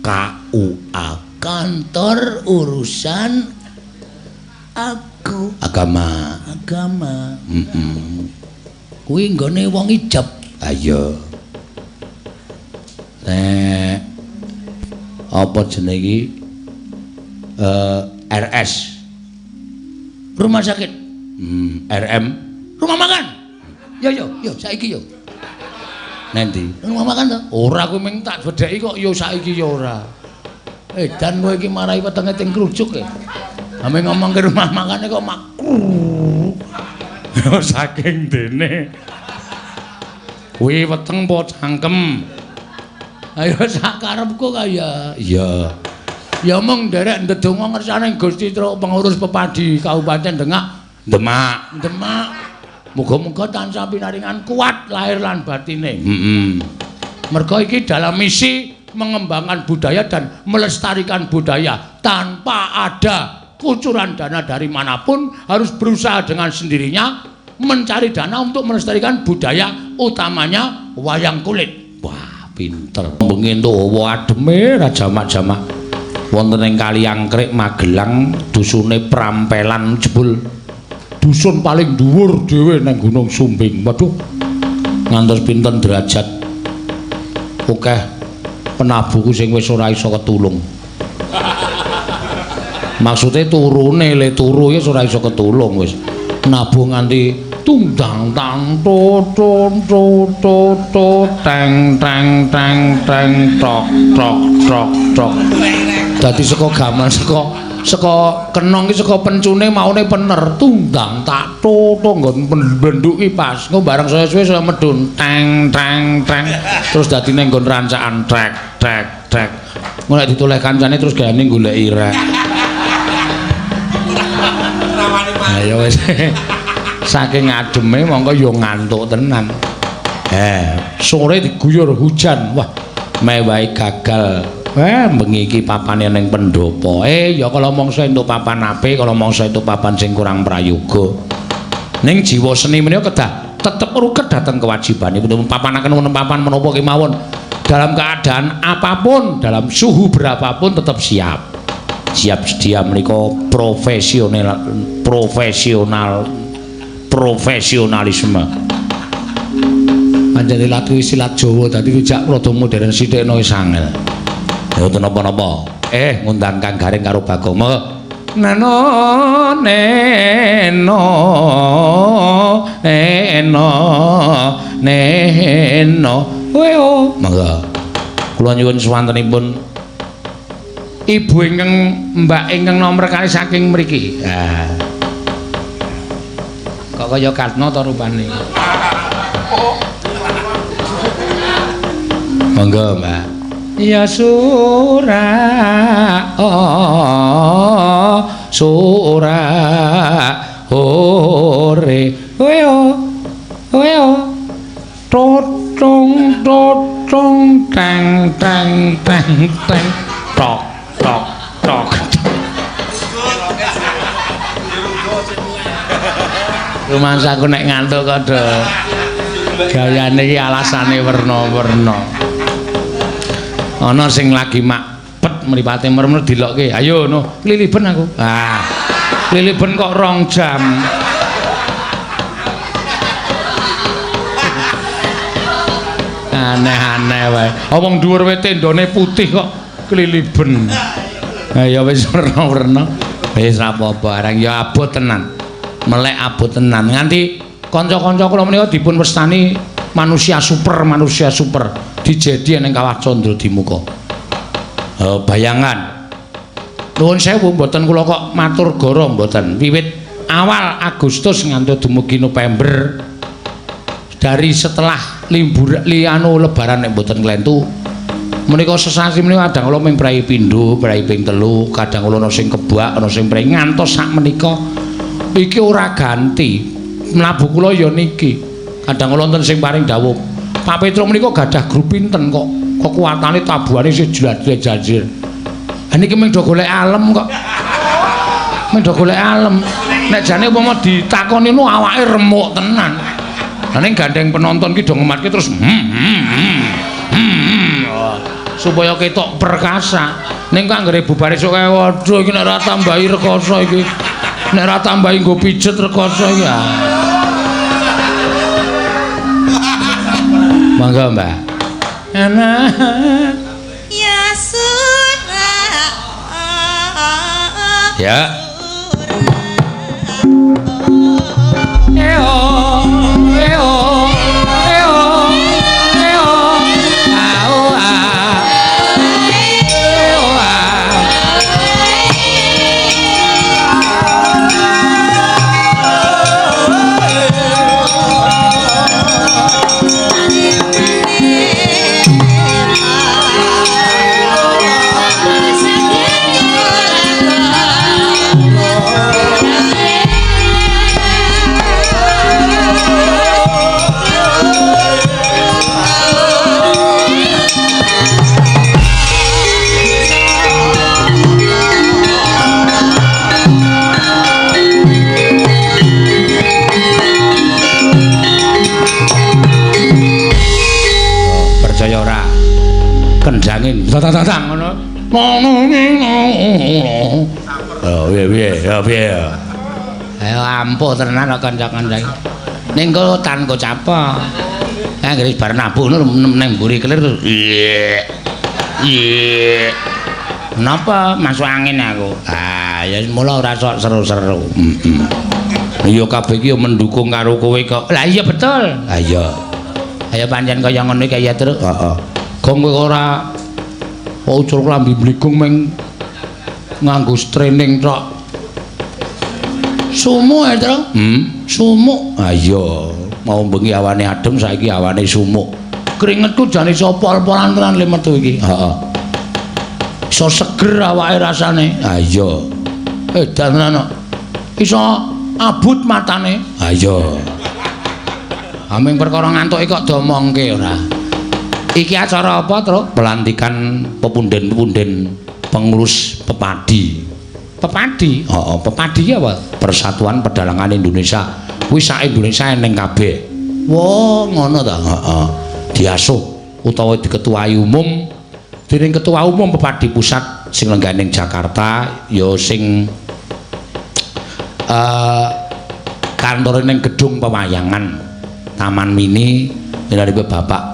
KUA kantor urusan aku agama kuwi nggone wong ijab ayo apa jenenge iki RS rumah sakit RM rumah makan yo saiki yo nanti rumah makan to ora kuwi mung tak bedheki kok yo saiki yo ora dan kowe iki marahi wetenge ting krujuk e ame ngomong ke rumah makane kok makru yo saking dene kuwi weteng po cangkem ayo sak karepku kaya iya ya mung nderek ndedonga ngersane Gusti Truk pengurus pepadi Kabupaten Demak muga-muga tansah pinaringan kuat lahir lan batine mergo iki dalam misi mengembangkan budaya dan melestarikan budaya tanpa ada kucuran dana dari manapun harus berusaha dengan sendirinya mencari dana untuk melestarikan budaya utamanya wayang kulit. Wah pinter bengi dawa ademe ra jamak-jamak wonten ing Kaliangkrik Magelang dusune Prampelan jebul dusun paling dhuwur dhewe nang Gunung Sumbing. Waduh ngantos pinten derajat akeh penabuhku sing wis ora iso ketulung. Maksudnya turune le turu ya ora iso ketulung wis. Nabuh nganti tungdang tang to teng teng teng teng tok tok tok tok. Dadi saka gaman saka kenong iki saka pencune maune pener tungdang tak to nggon benduki pas engko bareng suwe-suwe saya medun teng teng teng terus dadi ning nggon rancakan trek trek trek ngono nek ditoleh kancane terus gane goleki rek. Ayo wis saking ademe mongko yo ngantuk tenan. Sore diguyur hujan. Wah, mewahi gagal. Bengi iki papane ning pendopo. Ya kalau mongso entuk papan apik, kalau mongso entuk papan sing kurang prayoga. Ning jiwa seni menika kedah tetep ruket dateng kewajibanipun papanaken papan menapa kemawon. Dalam keadaan apapun, dalam suhu berapapun tetap siap. Siap sedia menika profesionalisme. Panjenengan latih silat Jawa dadi wijak rada modern sithik no wis angel. Ya ora napa-napa. Ngundang Kang Garing karo Bagong. Neno neno neno neno. Weo. Monggo. Kula nyuwun swantenipun Ibu ingkang Mbak ingkang nomor kali saking mriki. Kok kaya Katno to rupane. Monggo, Mbak. Ya sura sura ore weo totong totong tang tang tang tang tok tok tok. Rumangsaku nek ngantuk kok do gayane iki alasane werna-werna. Ana sing lagi makpet mripate merem dilokke. Ayo no, liliben aku. Liliben kok 2 jam. Aneh-aneh wae. Wong dhuwur wae tendone putih kok keliliben. Ya wis werna-werna. Wis ra apa-apa, areng ya abot tenan. Melek abot tenan. Nganti kanca-kanca kula menika dipun westani manusia super dijedi ning Kawah Candra di muka. Bayangan. Nuwun sewu mboten kula kok matur goro mboten. Wiwit awal Agustus nganti dumugi November dari setelah libur lebaran nek mboten klentu menika sesasi menika kadang kula ming prai pindho, prai ping 3, kadang kula ana sing kebak, ana sing prai ngantos sak menika iki ora ganti. Mlabu kula ya niki. Kadang kula wonten sing paring dawuh, Pak Petruk menika gadah grup pinten kok kekuatane tabuhane sing jelas-jelas. Niki mung do golek alem kok. Mung do golek alem. Nek jane umpama ditakoni nu awake remuk tenan. Lah ning gandeng penonton ki do ngematke terus supaya ketok perkasa. Ning kok anggere bubare sok kae waduh iki nek ora tambahi rekoso iki. Nek ora tambahi nggo pijet rekoso iki. Mangga, Mbak. Enak. Ya surah. Ya. Kendangin tatang ngono. Oh piye ya piye. Ayo ampuh tenan kok kanca-kanca. Ning kok tan kok capek. Anggere bar nabuh nang mburi kelir. Iya. Napa masuk angin aku? Ah ya mula ora sok seru-seru. Iya kabeh iki mendukung karo kowe kok. Lah iya betul. Lah iya. Ayo pancen kaya ngono iki ya terus. Heeh. Gong kowe ora ucul klambi bligung meng nganggo training tok. Sumuk ya, Tru? Sumuk. Ah iya, mau bengi awane adem saiki awane sumuk. Keringetku jane iso pol-polan tenan le metu iki. Heeh. Iso seger awake rasane. Ah iya. Edan tenan. Iso abut matane. Ah iya. Aming perkara ngantuke kok domongke ora. Iki acara apa, Truk? Pelantikan pepunden-pepunden pengurus Pepadi. Pepadi? Heeh, Pepadi apa? Persatuan Pedalangan Indonesia. Kuwi sak Indonesia ning kabeh. Wah, ngono ta? Heeh. Diasuh utawa diketuai umum dening ketua umum Pepadi Pusat sing lenggah ning Jakarta ya sing kantor ning gedung pewayangan Taman Mini dari Bapak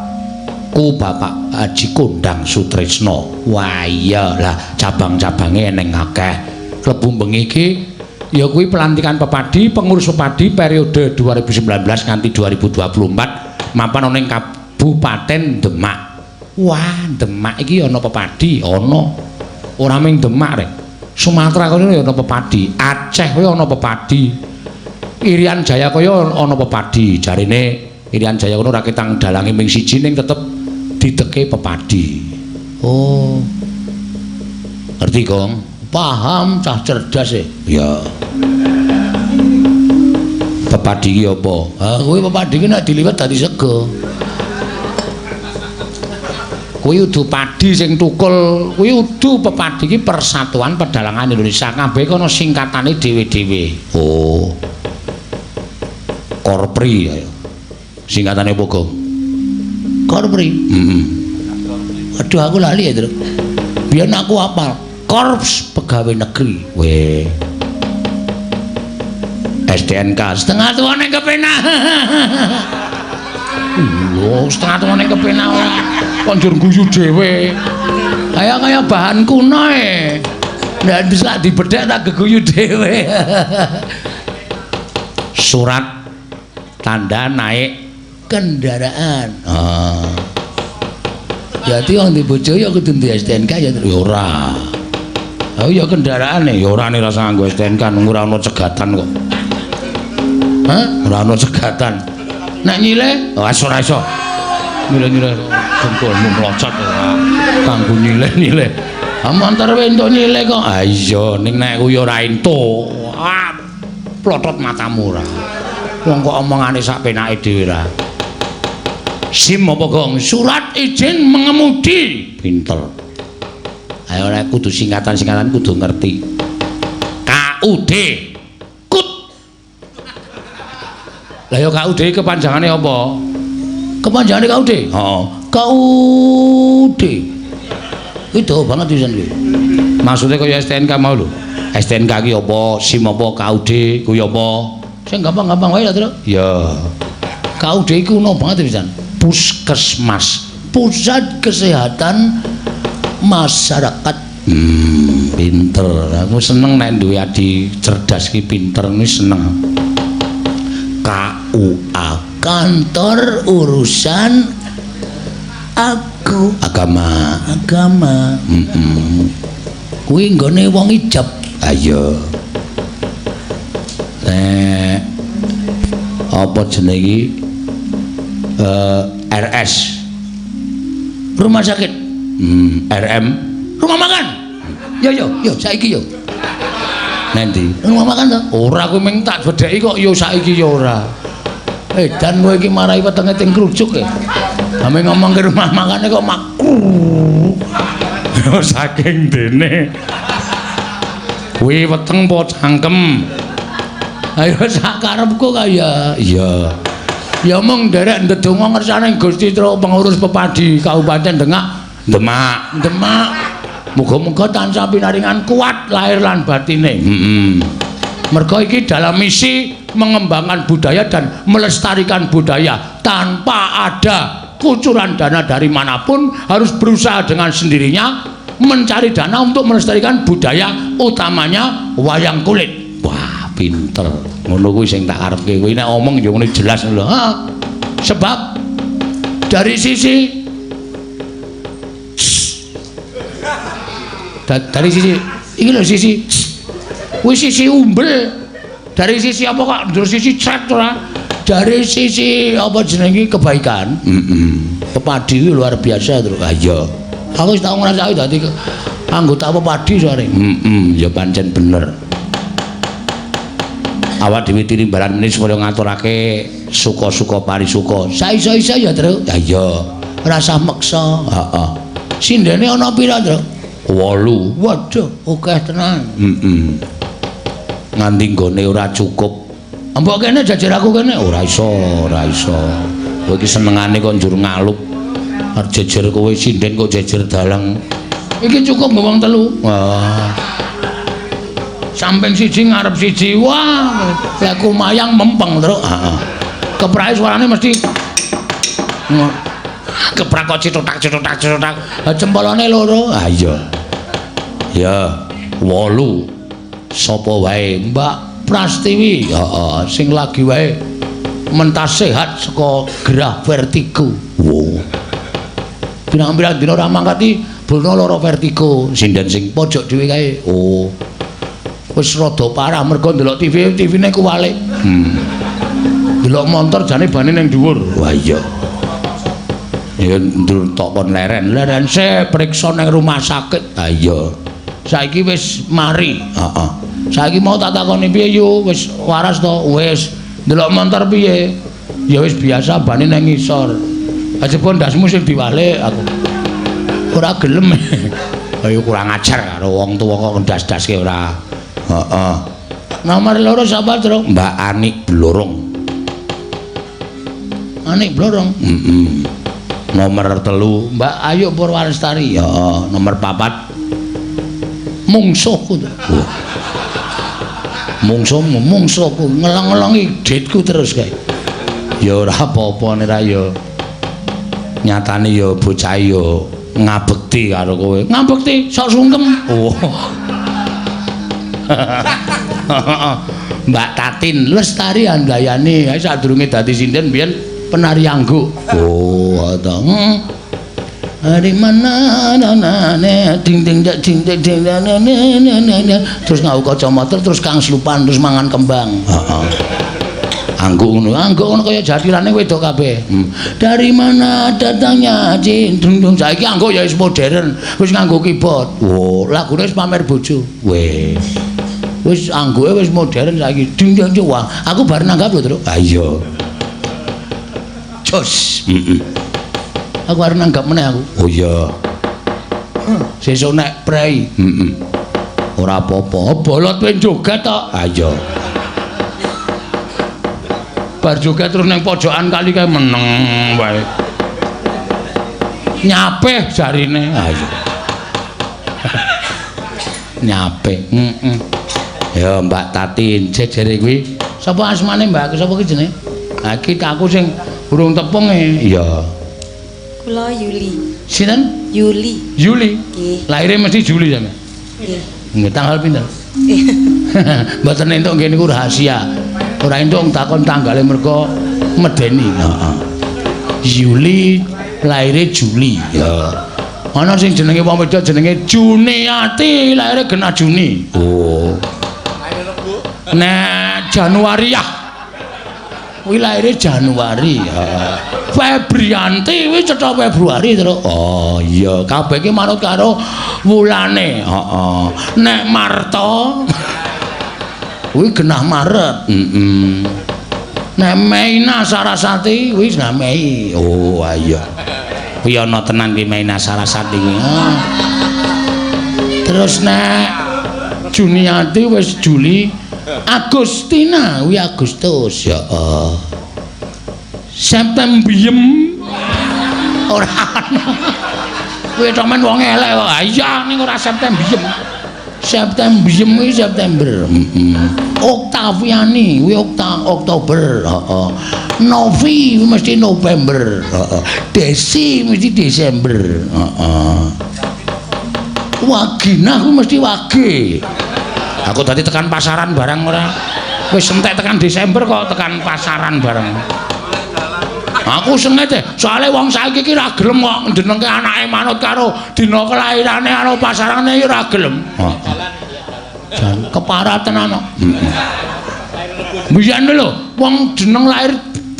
Haji Kondang Sutrisno. Wah iya lah cabang-cabangnya eneng akeh. Klebu bengi iki ya kuwi pelantikan Pepadi, pengurus Pepadi periode 2019 nganti 2024 mapan ning Kabupaten Demak. Wah, Demak iki ana Pepadi, ana. Ora mung Demak rek. Sumatera kono ya ana Pepadi, Aceh kowe ana Pepadi. Irian Jaya kaya ana Pepadi. Jarine Irian Jaya kono ora ketang dalange ming siji ning tetep diteke Pepadi. Oh. Ngerti, Gong? Paham cah cerdas e. Ya. Pepadi ki apa? Ha, kowe Pepadi ki nek diliwet dadi sego. Kowe udu padi sing tukul, kowe udu Pepadi ki Persatuan Pedalangan Indonesia. Kabeh kono singkatane dhewe-dhewe. Oh. Korpri ya. Singkatane apa, Gong? Korpri. Aduh aku lali ya, Tru. Biar aku hafal. Korps Pegawai Negeri. Weh. STNK setengah tuane kepenak. Lho, setengah tuane kepenak ora. Kok njur guyu dhewe. Kaya bahan kuno e. Ndak bisa dibedhek tak geguyu dhewe. Surat tanda naik kendaraan. Jadi wong di bojo ya kudu duwe STNK ya ora. Oh ya kendaraan ya ora nek rasa nganggo STNK ora ana cegatan kok. Hah? Ora ana cegatan. Nek nyile, ora iso. Nyile-nyile jempolmu mlocot ora. Kanggo nyile-nyile. Amontor entuk nyile kok. Ah iya ning nek ku ya ora entuk. Ah plotot matamu ora. Wong kok omongane sak penake dhewe ra. SIM apa, Gong? Surat izin mengemudi. Pinter. Ayo ora kudu singkatan-singkatan kudu ngerti. KUD. Kut. Lah ya KUD kepanjangane apa? Kepanjangane KUD? Heeh. KUD. Kuwi dawa banget pisan kuwi. Maksudnya kaya STNK mau lho. STNK ki apa, SIM apa, KUD kuwi apa? Sing gampang-gampang wae lho, Tru. Ya. KUD iku ono banget pisan. Puskesmas. Pusat Kesehatan Masyarakat. Pinter. Aku seneng nek duwe adi cerdas ki pinter kuwi seneng. KUA, Kantor Urusan Agama. Kuwi nggone wong ijab. Ayo. Apa jenenge iki? RS. Rumah sakit. RM. Rumah makan. Yo saiki yo. Nanti. Rumah makan to? Ora kuwi mung tak bedheki kok yo saiki yo ora. Dan kowe iki marai wetenge ting krujuk e. Ame ngomong ke rumah makane kok makru. Saking dene. Kuwi weteng po cangkem. Ayo sak karepku kaya. Iya. Ya mung nderek ndedonga ngersane Gusti Tru pengurus pepadi Kabupaten Demak. Muga-muga tansah pinaringan kuat lahir lan batine. Mergo iki dalam misi mengembangkan budaya dan melestarikan budaya tanpa ada kucuran dana dari manapun, harus berusaha dengan sendirinya mencari dana untuk melestarikan budaya utamanya wayang kulit. Wah, pinter. Ngono kuwi sing tak karepke. Kuwi nek omong ya ngene jelas lho. Sebab dari sisi iki lho sisi kuwi sisi umbel. Dari sisi apa kok ndur sisi cret ora? Dari sisi apa jenenge kebaikan. Pepadi kuwi luar biasa, Tru. Ah iya. Aku wis tau ngrasake dadi anggota pepadi sore. Ya pancen bener. Awak dhewe tirimbalan meneh supaya ngaturake suka-suka parisuka. Saiso-iso ya, Tru. Ya iya. Rasa meksa. Heeh. Sindene ana pira, Tru? 8. Waduh, akeh tenan. Nganti nggone ora cukup. Mbok kene jajar aku kene Ora iso. Kowe iki senengane kok njur ngalup. Arep jejer kowe sinden kok jejer dalang. Iki cukup wong telu. Wah. Samping siji ngarep siji. Wah, lek kumayang mempeng, Tru. Heeh. Keprake suarane mesti Keprak kok citotak. Jempolane loro. Ah iya. Ya, 8. Sapa wae? Mbak Prastiwi. Heeh. Sing lagi wae mentas sehat saka gerah vertigo. Wow. Pirang-pirang dina ora mangkati bono lara vertigo. Sinden sing Pojok dhewe kae. oh. Wis rada parah mergo ndelok TV-ne kuwalik. Delok montor jane bane ning dhuwur. Wah iya. Ya ndur tok kon leren Se periksa ning rumah sakit. Ah iya. Saiki wis mari. Heeh. Saiki mau tak takoni piye yo, wis waras to? Wis. Delok montor piye? Ya wis biasa bane nang ngisor. Aja ndasmu sing diwalik aku. Ora gelem. Ayo kurang ajar karo wong tuwa kok ndas-daske ora. Heeh. Nomor loro sapa, Tru? Mbak Anik Blorong. Anik Blorong. Nomor 3 Mbak Ayu Purwalestari. Heeh. Nomor 4 Mungsuhku. Mungsuhku ngelong-ngelongi ditku terus kae. Ya ora apa-apa nek ra ya. Nyatane ya bocah ya ngabekti karo kowe. Ngabekti sok sungkem. Oh. Mbak Tatin Lestari Handayani, sadurunge dadi sinden biyen penari angguk. Oh, ada. Hari mana nanane ding ding ding ding ding terus ngau kacamata terus kang slupan terus mangan kembang. Heeh. Angguk ngono kaya jatirane wedok kabeh. Dari mana datangnya jin dung dung saiki angguk ya wis modern, wis nganggo keyboard. Oh, Lagune wis pamer bojo. wis. Wis angguke wis modern saiki. Ding ding wah, aku bar nanggap lho, Tru. Ah iya. Jos. Aku arep nanggap meneh aku. Oh iya. Sesuk nek prei. Ora apa-apa. Bolot kowe joget tok. Ah iya. Bar joget terus ning pojokan kali kae meneng wae. Nyapeh jarine. Ah iya. Nyape. Ya Mbak Tati jejere kuwi. Sapa asmane Mbak? Sapa ki jenenge? Ha iki aku sing urung tepung e. Iya. Kula Yuli. Sinten? Yuli. Yuli. Nggih. Lahire mesti Juli sampe. Nggih. Nggih tanggal pinten? Mboten entuk nggih niku rahasia. Ora entuk takon tanggale mergo medeni. Heeh. Yuli lahire Juli. Ya. Ana sing jenenge wong wedok jenenge Juniati, lahire genah Juni. Oh. Nek Januariah kuwi lahire Januari. Febrianti kuwi cetha Februari terus. Oh iya, kabeh iki manut karo wulane. Heeh. Nek Marto kuwi genah Maret. Nek Meina Sarasati kuwi genah Mei. Oh iya. Kuwi ana tenan ki Meina Sarasati kuwi. Terus nek Juniati wis Juli. Agustina kuwi Agustus ya. Septembriem ora ana. Kuwi temen wong elek kok. Iya ning ora Septembriem. Septembriem kuwi September. Oktaviani kuwi Oktober, heeh. Novi kuwi mesti November, heeh. Desi mesti Desember, heeh. Wagina kuwi mesti Wage. Aku tadi tekan pasaran barang ora. Wis entek tekan Desember kok tekan pasaran barang. Aku sengit e, soalé wong saiki iki ra gelem kok njenengke anake manut karo dina kelahirane karo pasarane ya ora gelem. Jan keparat tenan kok. Biyen lho, wong jeneng lahir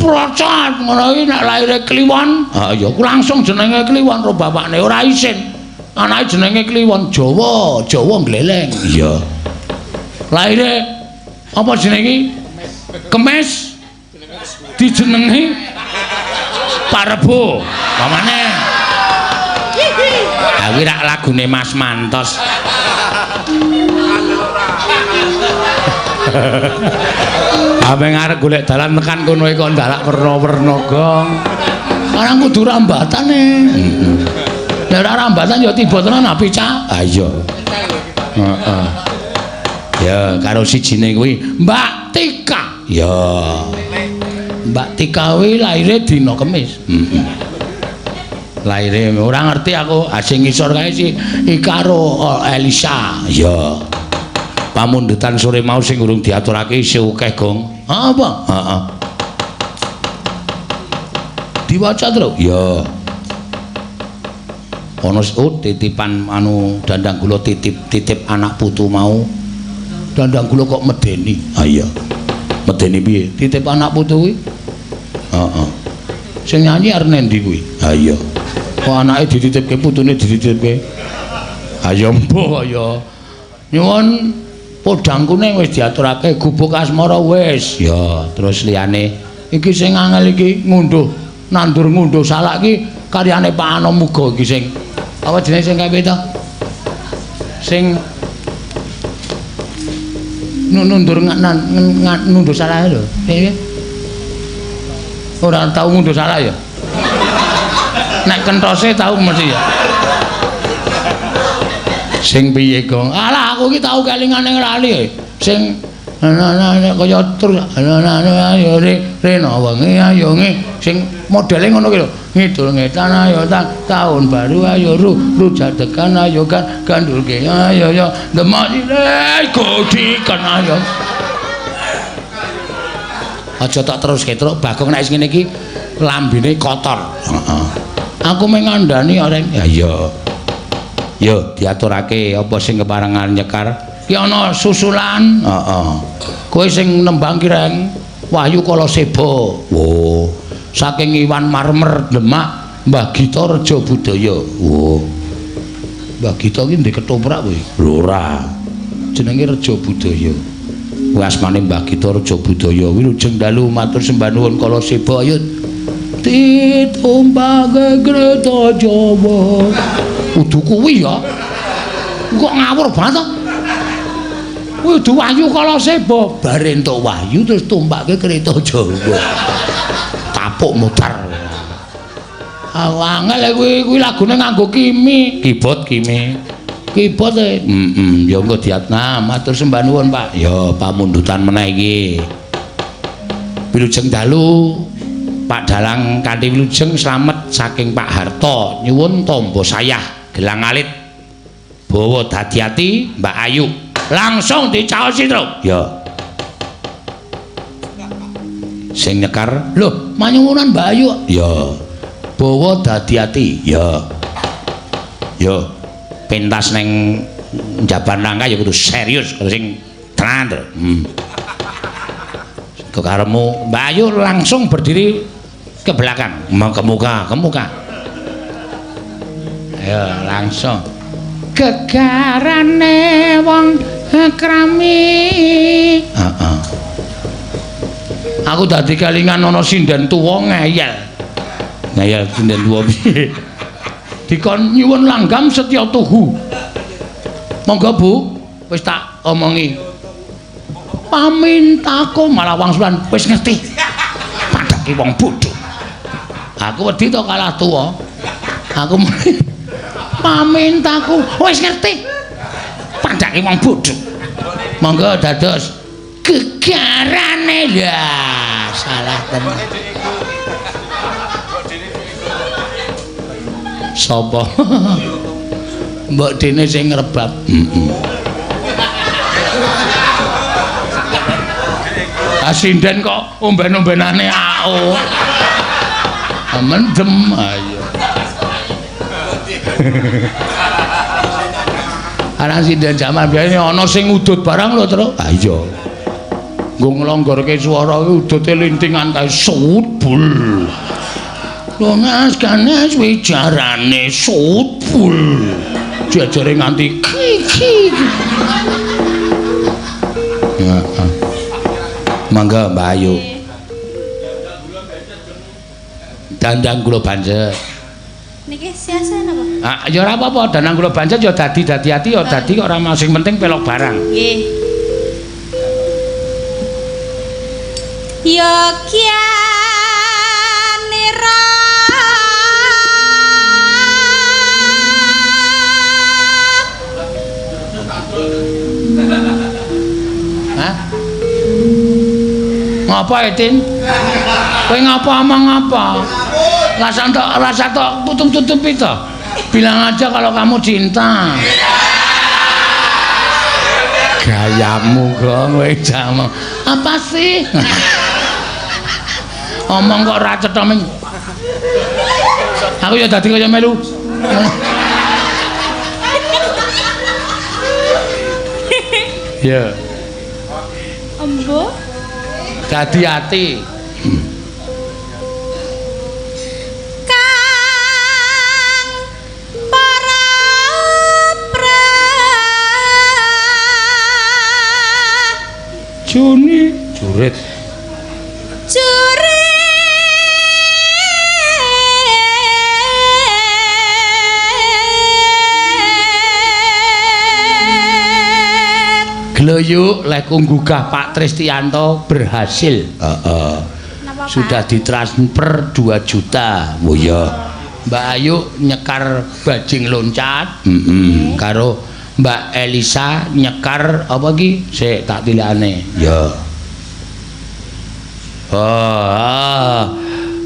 Procot ngono iki nek lahire Kliwon, ha ya ku langsung jenenge Kliwon ro bapakne ora isin. Anake jenenge Kliwon Jawa, Jawa gleleng. Iya. Lahire apa jenenge? Kemis. Dijenengi Parebo. Pamane. Ha kuwi rak lagune Mas Mantos. Abeng arep golek dalan tekan kono iki kok ndalak werna-werna gong. Karang kudu rambatane. Nek ora rambatan ya tiba tenan api cah. Ha iya. Heeh. Ya karo sijine kuwi Mbak Tika. Ya. Mbak Tika kuwi laire dina Kamis. Laire ora ngerti aku, sing ngisor kae si karo Elisa. Ya. Pamundutan sore mau sing urung diaturake isih akeh, Gong. Apa? Heeh. Diwaca terus? Ya. Ana titipan anu Dandang kula titip anak putu mau. Dandang kula kok medeni. Ha iya. Medeni piye? Titip anak putu kuwi? Heeh. Sing nyanyi arep nendi kuwi? Ha iya. Kok anake dititipke putune dititipke? Ha ya mbok ya. Nyuwun podang kuning wis diaturake, gubuk asmara wis. Ya, terus liyane iki sing angel iki ngunduh nandur ngunduh salak iki karyane Pak Anomuga iki sing apa jenenge sing kae to? Sing nundur ngunduh salak lho. Piye? Ora tau ngunduh salak ya. Nek kentose tau mesti ya. Sing piye, Gong? Alah aku iki tau kelingan ning lali. Sing kaya tur ayo rena wengi ayo sing modele ngono ki lho. Ngidul ngetan ayo taun baru ayo rujadekan ayo kan gandulke ayo yo demak godikan ayo. Aja tak teruske terus Bagong nek ngene iki lambene kotor. Heeh. Aku mengandani areng. Ya iya. Yo diaturake apa sing keparengan nyekar ki ana susulan. Heeh. Kowe sing nembang ki Reng Wahyu Kalaseba. Oh. Saking Iwan Marmer Demak Mbah Gita Reja Budaya. Oh. Mbah Gita ki ndek ketoprak kowe. Lho ora. Jenenge Reja Budaya. Kuwi asmane Mbah Gita Reja Budaya. Wilujeng dalu matur sembah nuwun Kalaseba ayo ditumpake kereta Jawa. Kudu kuwi ya. Kok ngawur banget to? Kuwi kudu Wahyu Kalaseba, bar entuk wahyu terus tumpake kereta Jawa. Tapuk mutar. Angel kuwi lagune nganggo kimi, keyboard kimi. Kibot e. Ya engko diat. Nah, matur sembah nuwun, Pak. Ya pamundutan meneh iki. Wilujeng dalu Pak Dalang kanthi wilujeng slamet saking Pak Harto nyuwun tombo sayah gelang alit bawa dadi-ati Mbak Ayu langsung dicaosi terus ya sing nyekar lho manyuwunan Mbak Ayu ya bawa dadi-ati ya pentas neng jaban rangka ya kudu serius kalau sing tenan kekaremu Mbak Ayu langsung berdiri ke belakang ke muka ayo langsung gegarane wong krami aku dadi kelingan ana sinden tuwa ngeyel sinden tuwa piye dikon nyuwun langgam setya tuhu monggo Bu wis tak omongi pamintaku malah wangsulan wis ngerti padake wong bodho aku wedi to kalah tuwa aku pamintaku wis ngerti padake wong bodho monggo dados gegarane ya salah tenan sapa mbok dene sing ngrebab asinden kok omben-ombenane AO. Mendem ayo. Ana sinden jaman biyen ana sing udut barang lho, Tru. Ah iya. Nggo nglonggorke swara kuwi udute lintingan kae sutbul. Lho Mas Ganes wijarane sutbul. Jajare nganti ki. Heeh. Mangga Mbak Ayu. Dandang kula banjet. Niki siasa napa? Ah ya ora apa-apa, dandang kula banjet ya dadi-ati ya dadi kok ora sing penting pelok barang. Nggih. Yogyanira Hah? Ngapa Etin? Kowe ngapa omong ngapa? Rasa tok tutup-tutupi to. Bilang aja kalau kamu cinta. Gayamu kok kowe jamu. Apa sih? Omong kok ra cetha ming. Aku ya dadi kaya melu. Ya. Embo Dadi ati. Kang para Juni jurit. Gloyuk lek nggugah Pak Tristianto berhasil. Sudah ditransfer 2 juta. Oh ya. Mbak Ayu nyekar bajing loncat. Karo Mbak Elisa nyekar apa iki? Sik tak tilane. Ya.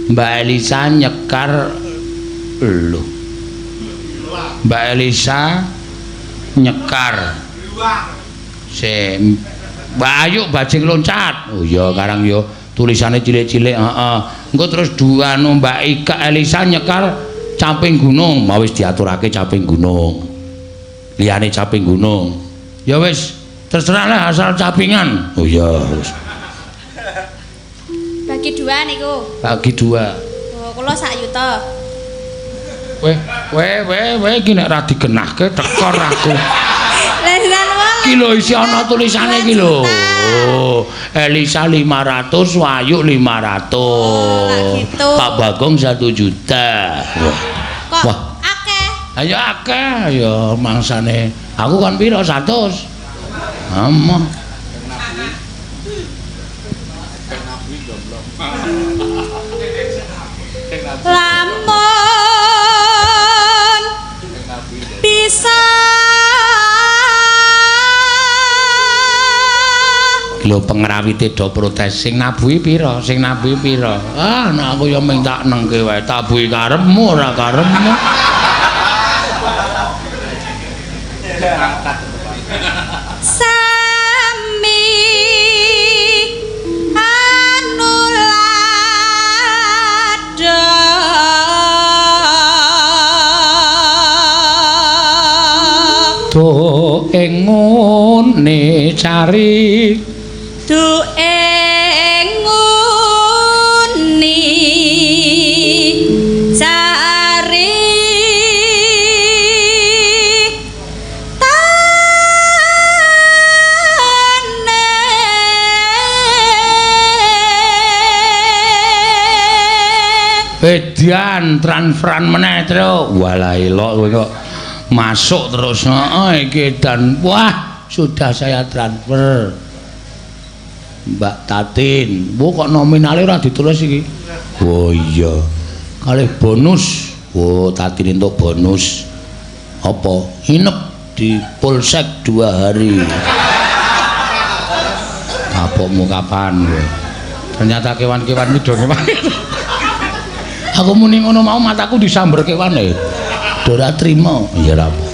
Mbak Elisa nyekar lho. Mbak Elisa nyekar. Mbak Ayu bajing loncat. Oh iya karang yo tulisannya cilik-cilik. Engko terus dua Mbak Ika Elisa nyekar caping gunung. Mau wis diaturake caping gunung. Liyane caping gunung. Ya wis terserah lah asal capingan. Oh iya wis. bagi 2 niku. Bagi 2. Oh, kula sak yuta. Weh iki nek ra digenahke tekor aku. Lah wong Iki lho isi ana tulisane iki lho. Oh, Elisa 500, Wayu 500. Gitu. Pak Bagong 1 juta. Kok akeh? Ayo akeh ya mangsane. Aku kan piro 100. Amah. Lamun bisa Lho pengrawite do protes sing nabuhi pira? Sing nabuhi pira? Ah, nek aku ya mung tak nengke wae, tabuhi karepmu ora karepmu. Sami anulada Do ing ngene cari du ing nguni cari Edian transferan meneh tro. Walah elok kowe kok masuk terus. Heeh iki dan wah sudah saya transfer. Mbak Tatin, bu kok nominalnya ora ditulis iki? Oh iya. Kalih bonus. Oh Tatin entuk bonus. Apa? Hinep di Polsek 2 hari. Apakmu kapan kowe? Ternyata kewan-kewan midone wae. Aku muni ngono mau mataku disamber kewane. Ora trima. Ya ra apa.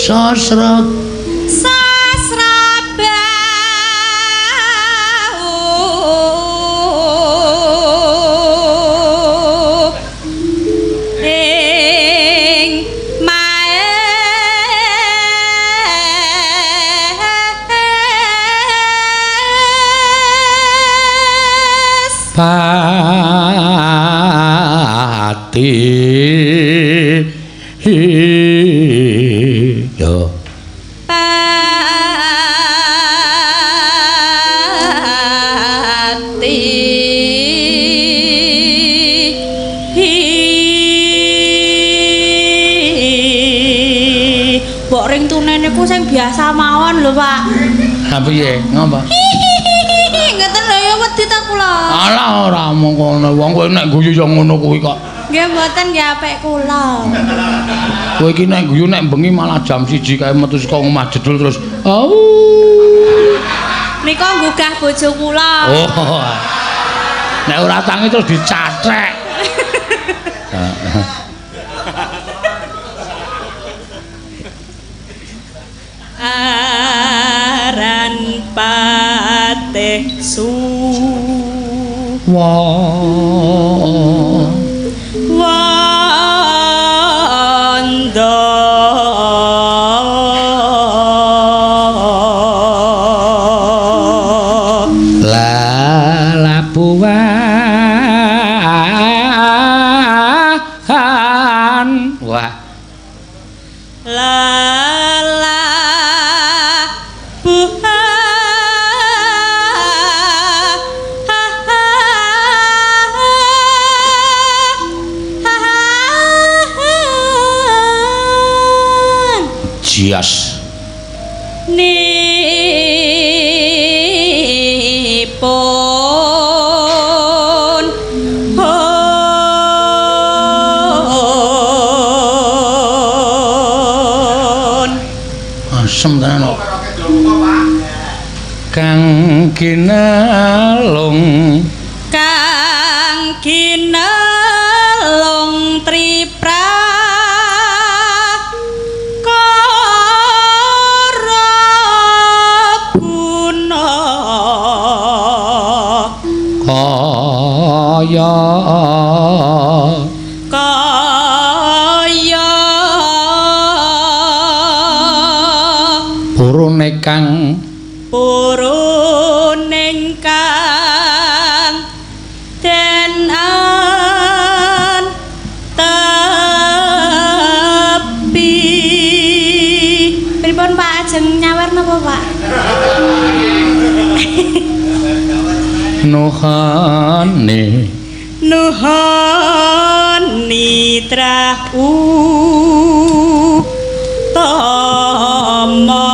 Sasra pati yo pati mbok ring tune niku sing biasa mawon lho Pak. Ha piye ngapa Ngeten lho ya wedi ta kula. alah ora mung ngono wong kowe nek guyu ya ngono kuwi kok Nggih mboten nggih apik kula. kowe iki nek guyu nek bengi malah jam 1 kae metu saka omah jedul terus au Nika nggugah bojo kula. oh nek ora tangi terus dicathek Aran patih su wanda lalapuan wah lala jias nipun asem tenan kok kang kinalung kang kinelung tripra karaguna kaya kaya burune kang purun ingkang den tepi pripun Pak ajeng nyawer napa Pak nuhane nuhani trahu tama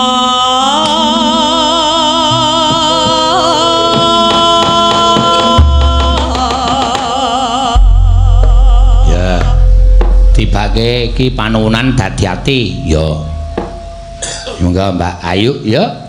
iki panuwunan dadi ati ya monggo Mbak Ayu ya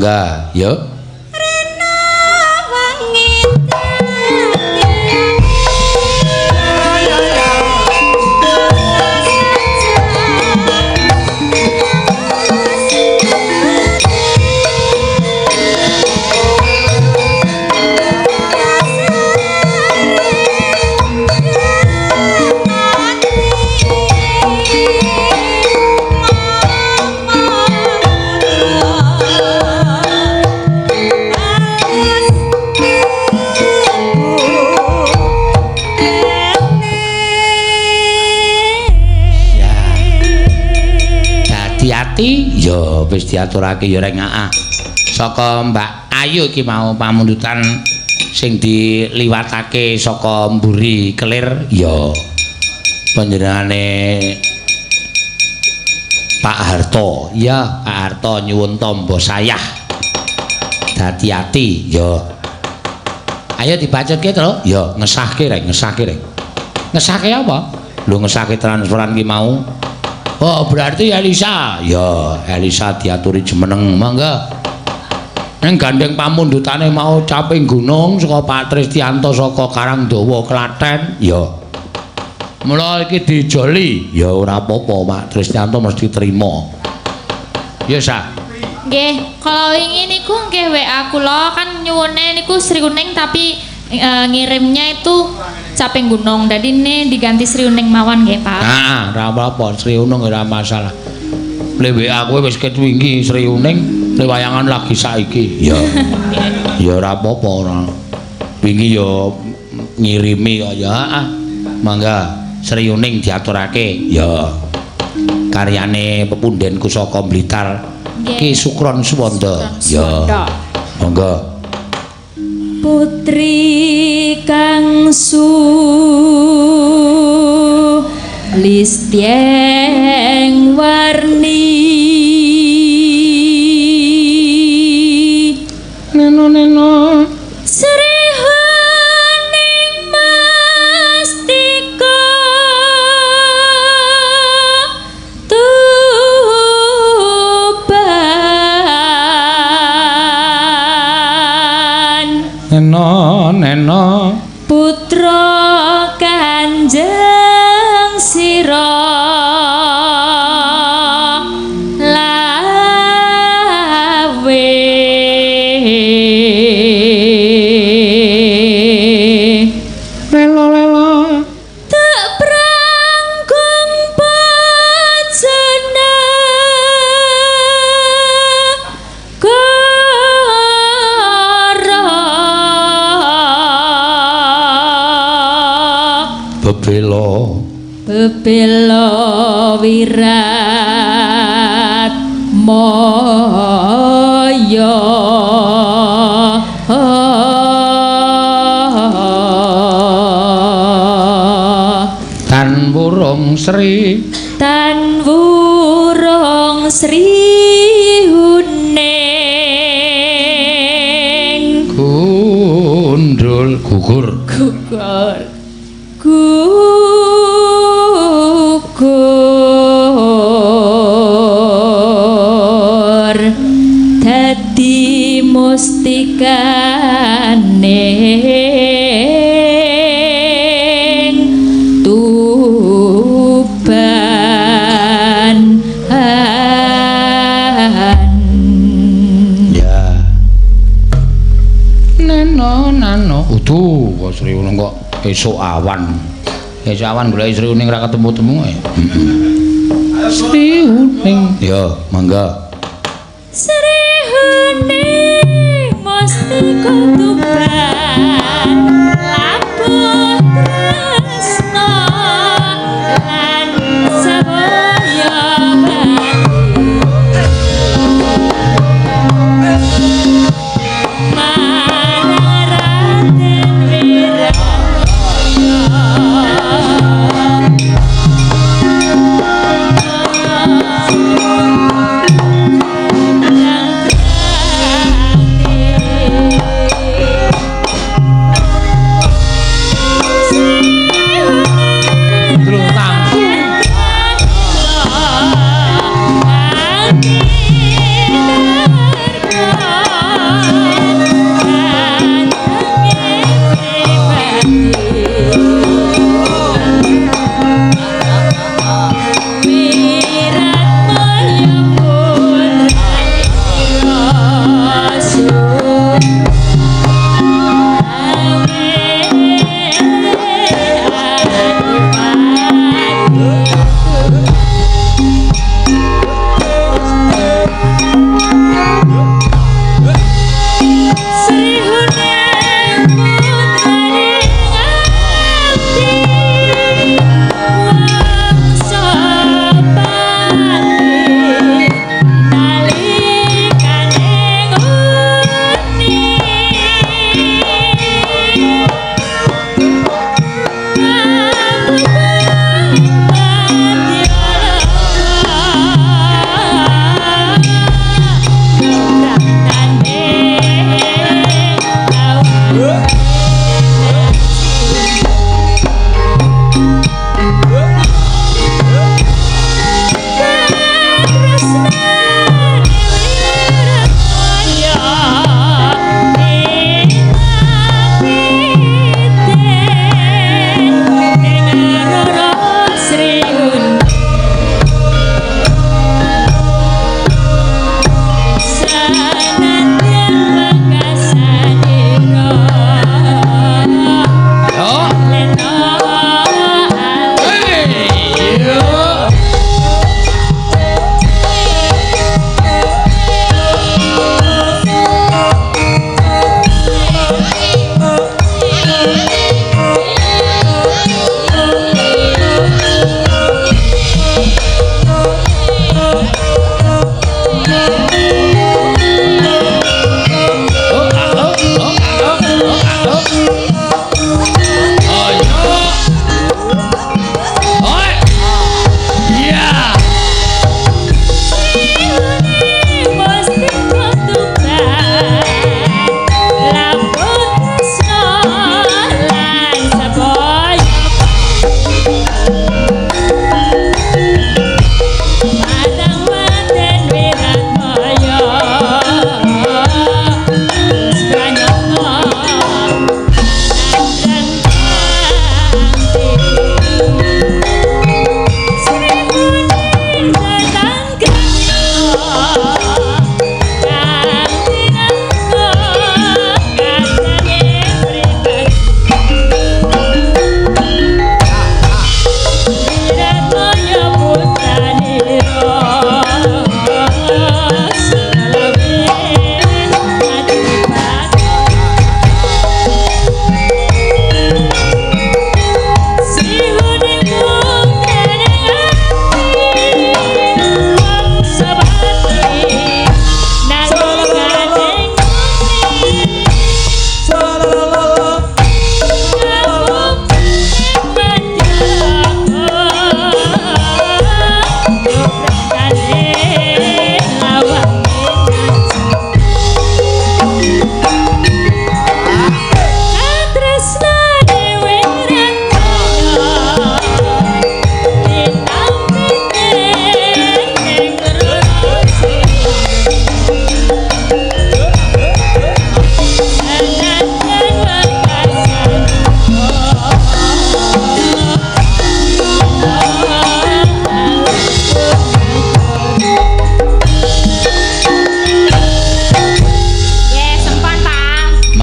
Mangga, yo. Ya wis diaturake ya rek saka Mbak Ayu iki mau pamundutan sing diliwatake saka mburi kelir ya panjenengane Pak Harto ya Pak Harto nyuwun tombo sayah hati-hati ya ayo dibacoke to ya ngesahke rek ngesahke apa lho ngesahke transferan ki mau. Oh berarti Elisa ya Elisa diaturi jemeneng mangga neng gandeng pamundutane mau caping gunung saka Pak Tristianto saka Karangdawa Klaten ya mula iki dijoli ya ora apa-apa Pak Tristianto mesti trima ya sa nggih kala wingi niku nggih WA kula kan nyuwune niku Sri Uning tapi ngirimnya itu caping gunung dadi ini diganti Sri Uning mawon nggih Pak. Nah, ora apa-apa Sri Uning ora masalah. Le WA kowe wis ketwingi Sri Uning, le wayangan lagi saiki. Ya. Ya ora apa-apa ora. Wingi ya ngirimi kok ya. Mangga Sri Uning diaturake ya. Karyane pepundhenku saka Blitar Ki Sukron Suwanda. Ya. Mangga. Putri Kangsu Listyeng warni neno Sri Huning Mastika neno putra Kanjeng Sira lawe lelo tak prangkung pacena bebelo wirat moyo tan wurung Sri Huning gundul gugur dadi mustikane Tuban ya nano utuh kok Sri Uning kok esuk awan golek Sri Uning ra ketemu-temu Sri Uning ya mangga Sri Huning Mustika Tuban lapun tresno lan saya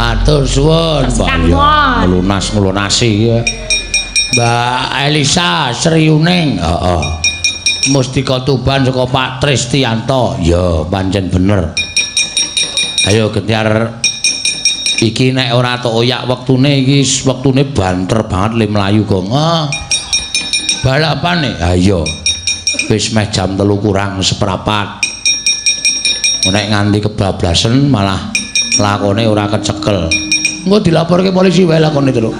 Matur suwun, Mbak. Ya, nglunasi ya. Mbak Elisa Sriuning. Heeh. Mustika Tuban saka Pak Tristianto. Ya, pancen bener. Ayo Gentiar iki nek ora tok oyak wektune iki wektune banter banget le mlayu kok. Balapane. Ha iya. Wis meh jam 3 kurang seprapat. Nek nganti kebablasen malah lakone ora kecekel. Engko dilaporke polisi wae lakone terus.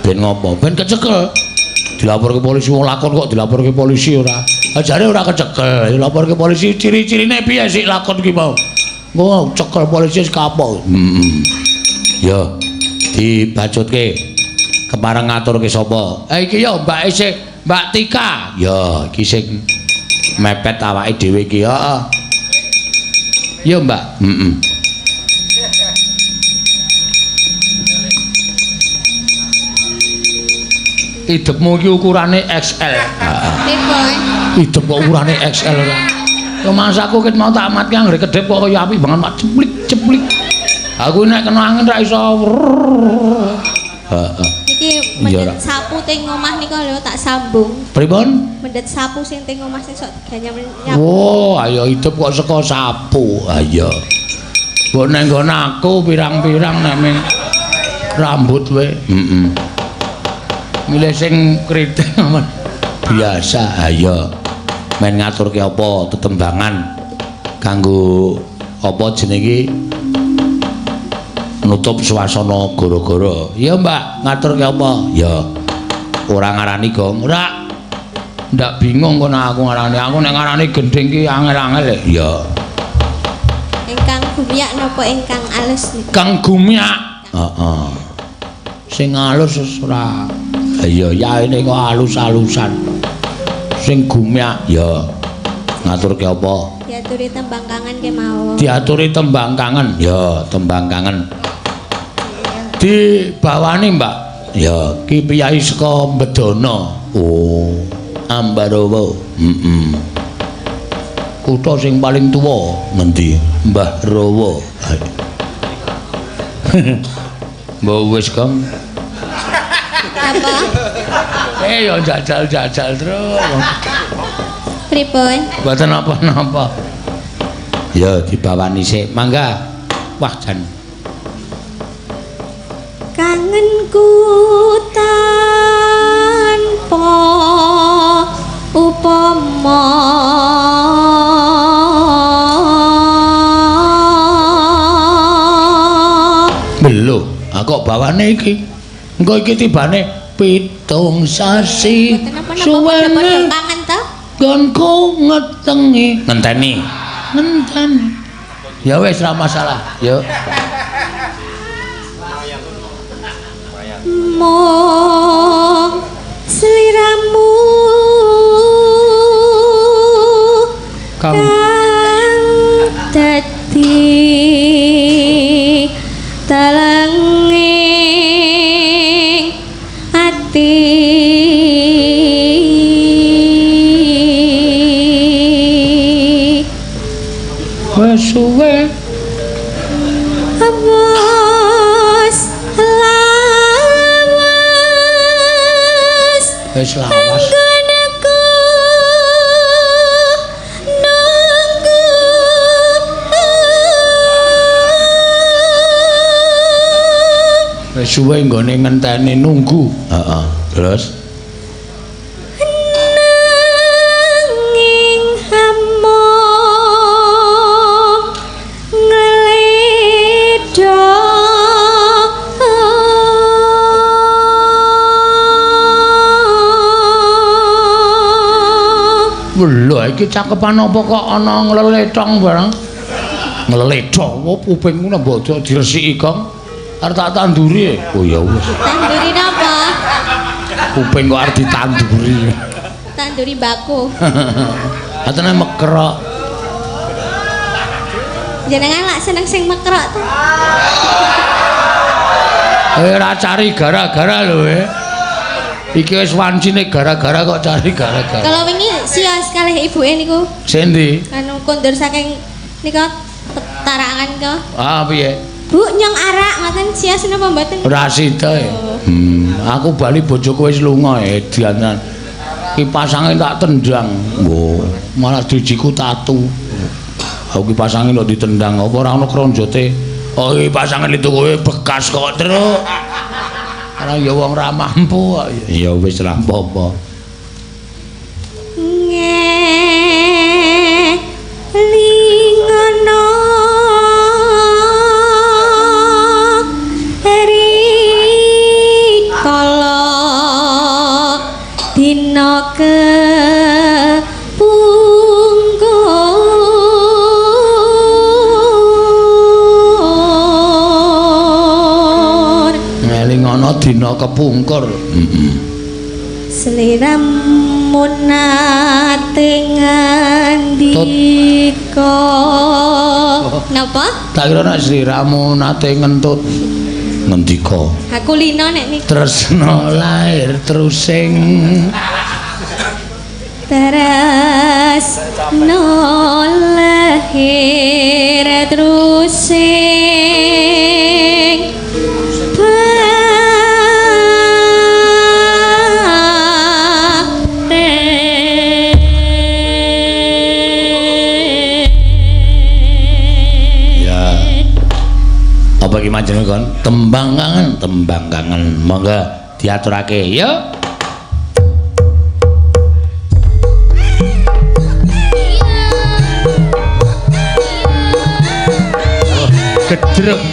Ben ngopo? Ben kecekel. Dilaporke polisi wong lakon kok dilaporke polisi ora. Ajare ora kecekel. Dilaporke polisi ciri-cirine piye sik lakon ki mau? Engko cekel polisi wis kapok. Ya dibacutke. Kepareng ngaturke sapa? Iki ya Mbak Isik, Mbak Tika. Ya iki sing mepet awake dhewe iki. Heeh. Ya Mbak. Idepmu iki ukurane XL. Heeh. Idep kok ukurane XL ora. Ya masaku ket mau tak amatke anggere kedhep kok kaya apik banget mak ceplik. Aku nek kena angin ra iso. Heeh. Iki mendet sapu teng omah nika lho tak sambung. Pripun? Mendet sapu sing teng omah sing sok diganyam nyapu. Oh, ayo hidup kok saka sapu. Ayo. Mbok nek nggon aku pirang-pirang nek ming rambut we. Milih sing kriting aman. Biasa ayo. Men ngaturke apa tetembangan kanggo apa jenenge nutup suasana gara-gara. Ya Mbak, ngaturke apa? Ya. Ora ngarani gong. Ora. Ndak bingung kok nek aku ngarani. Aku nek ngarani gending ki angel-angel. Ya. Ingkang gumiak napa ingkang alus niku? Kang gumiak. Heeh. Sing alus ora. Ya yaene kok alus-alusan. Sing gumiak ya. Ngaturke apa? Diaturi tembang kangen kemawon. Diaturi tembang kangen. Ya, tembang kangen. Dibawani Mbak. Ya, ki piyai saka Bedana. Oh, Ambarawa. Kutha sing paling tuwa ngendi? Mbah Rawa. Mbah wis Kang. Apa? Ya jajal-jajal terus. Pripun? Mboten napa-napa. Ya dibawani sik. Mangga. Wah jan. Kangenku tanpa upama Lho, kok bawane iki? Engko iki tibane 7 sasi suwene kangen ta? gonku ngetengi. Ngenteni. Ya wis ora masalah. Yuk. Mong sliramu Kang dadi talanging ati wis suwe awas lawas wis lawas. Anggonku nunggu Wis suwe nggone ngenteni nunggu. Heeh. Terus nanging hamong ngledho lho iki cakepan apa kok ana ngleletong barang. Ngleledhok apa kupingmu nang mbok diresiki Kang. Arep tak tanduri. Oh ya wis. tanduri napa? Kuping kok arep ditanduri. Tanduri mbako. Atene mekrok. Jenengan lak seneng sing mekrok to. Ora cari gara-gara lho Iki wis wancine gara-gara kok cari gara-gara. Kalau wingi sias kalih ibuke niku. Sendi? Anu kondur saking nika tarakan kok. Ah piye? Bu nyong arak ngoten sias napa mboten? Ora sida. Aku bali bojoku wis lunga edianan. Ki pasange tak tendang. Wo, malah dijiku tatu. Aku ki pasange kok ditendang apa ora ono kronjote. Oh iki pasangan itu kowe bekas kok, Truk. Ora ya wong ra mampu kok. Ya wis lah apa-apa. Lingono rikala dina kepungkur Ngelingono dina kepungkur. Sliramu nate ngandika. Napa? Tak kira nek sliramu nate ngentut ngendika. Aku lino nek niku. Tresna lair terusing. Tresna lahir terusing. Apa iki manjen kon? Tembang kangen. Monggo diaturake. Yo. Gedruk.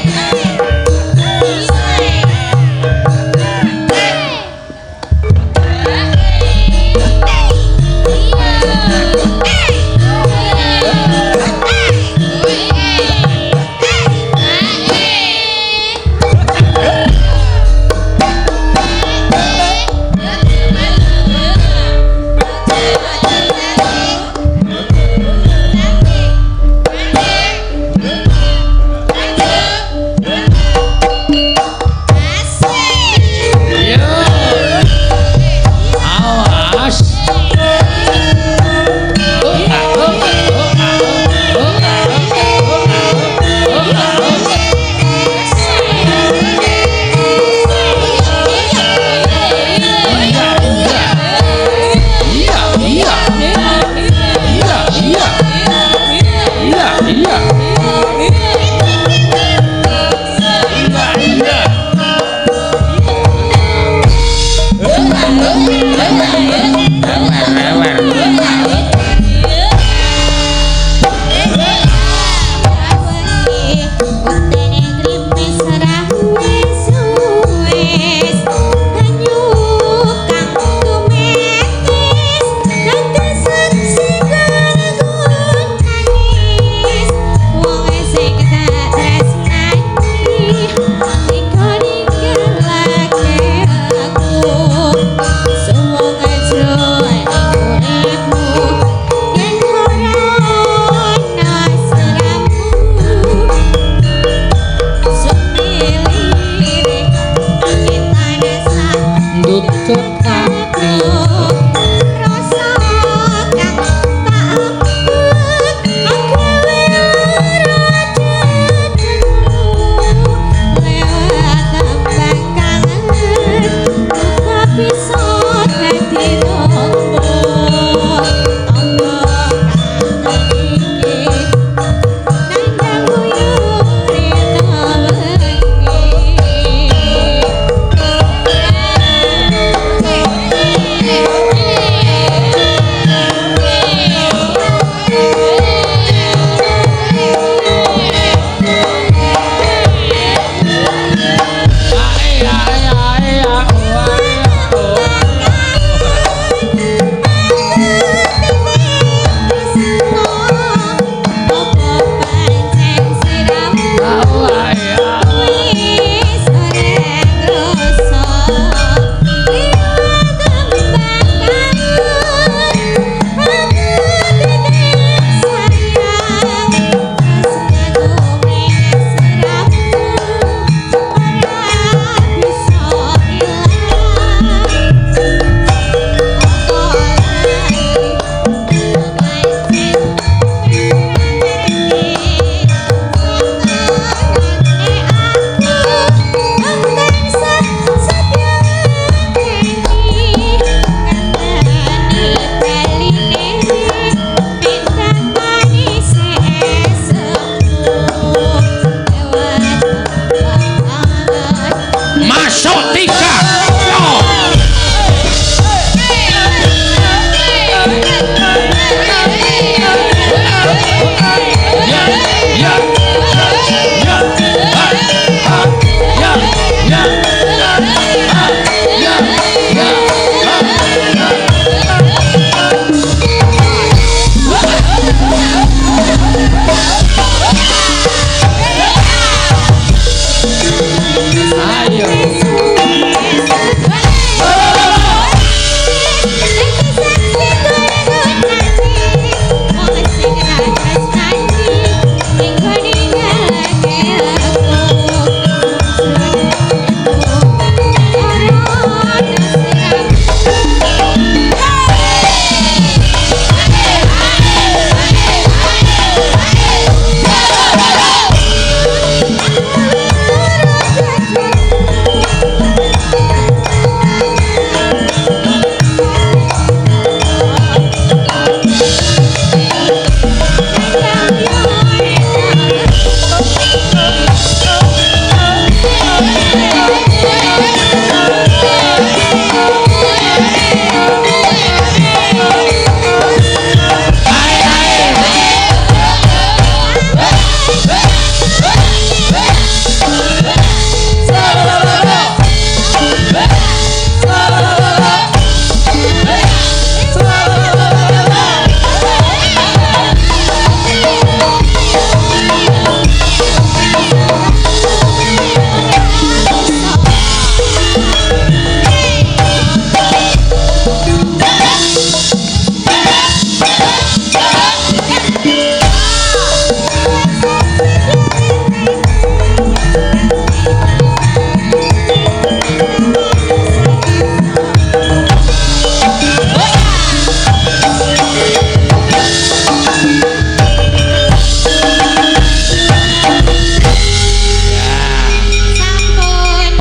Ayo.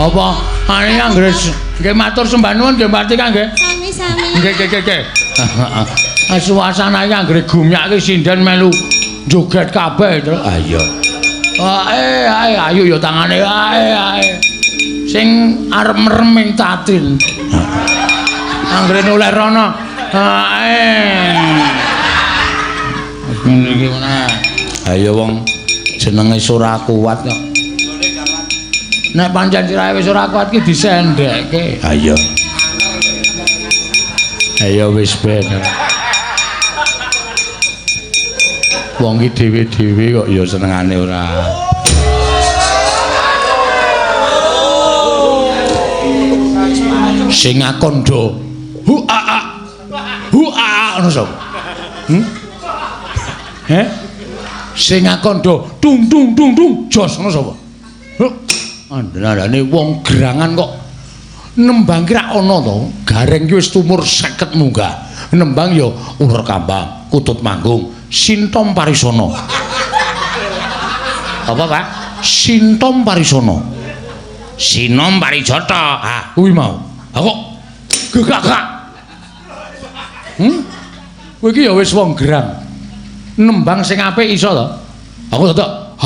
Apa? Ane anggere nggih matur sembah nuwun nggih Mbak Tika nggih. Sami-sami. Nggih. Suasana iki anggere gumyak iki sinden melu joget kabeh to. Ayo. Ayo ya tangane ae. Sing arep mereming tatin. Anggere noleh rono. Ngene iki mana? Ayo wong jenenge ora kuat kok. Nek pancen sirahe wis ora kuat ki disendekke. Ayo. Ayo wis ben. Wong ki dhewe-dhewe kok ya senengane ora. Sing akondo. Hu a ngono sapa? Sing akondo tung jos ngono sapa? Andane wong gerangan kok nembang ki ra ana to. Gareng ki wis tumur 50 munggah. Nembang ya ulur kambang, kutut manggung, sintom parisana. Apa, Pak? Sintom parisana. Sinom parijata. Ah, kuwi mau. Ha kok gegak. Kowe iki ya wis wong gerang. Nembang sing apik iso to? Aku tetek.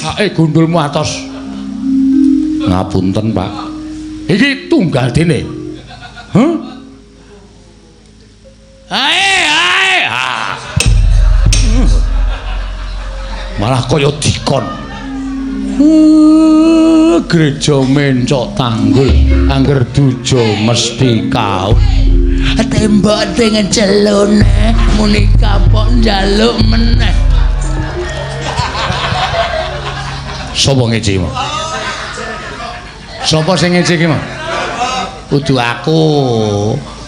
Hae gundulmu atos. Ngapunten, Pak. Iki tunggal dene. Hae. Malah kaya dikon. Gereja mencok tanggul angger dujo mesti kaun. Tembok dengan celone muni kapok njaluk meneh. Sapa ngece iki? Sapa sing ngece iki, Mas? Kudu aku,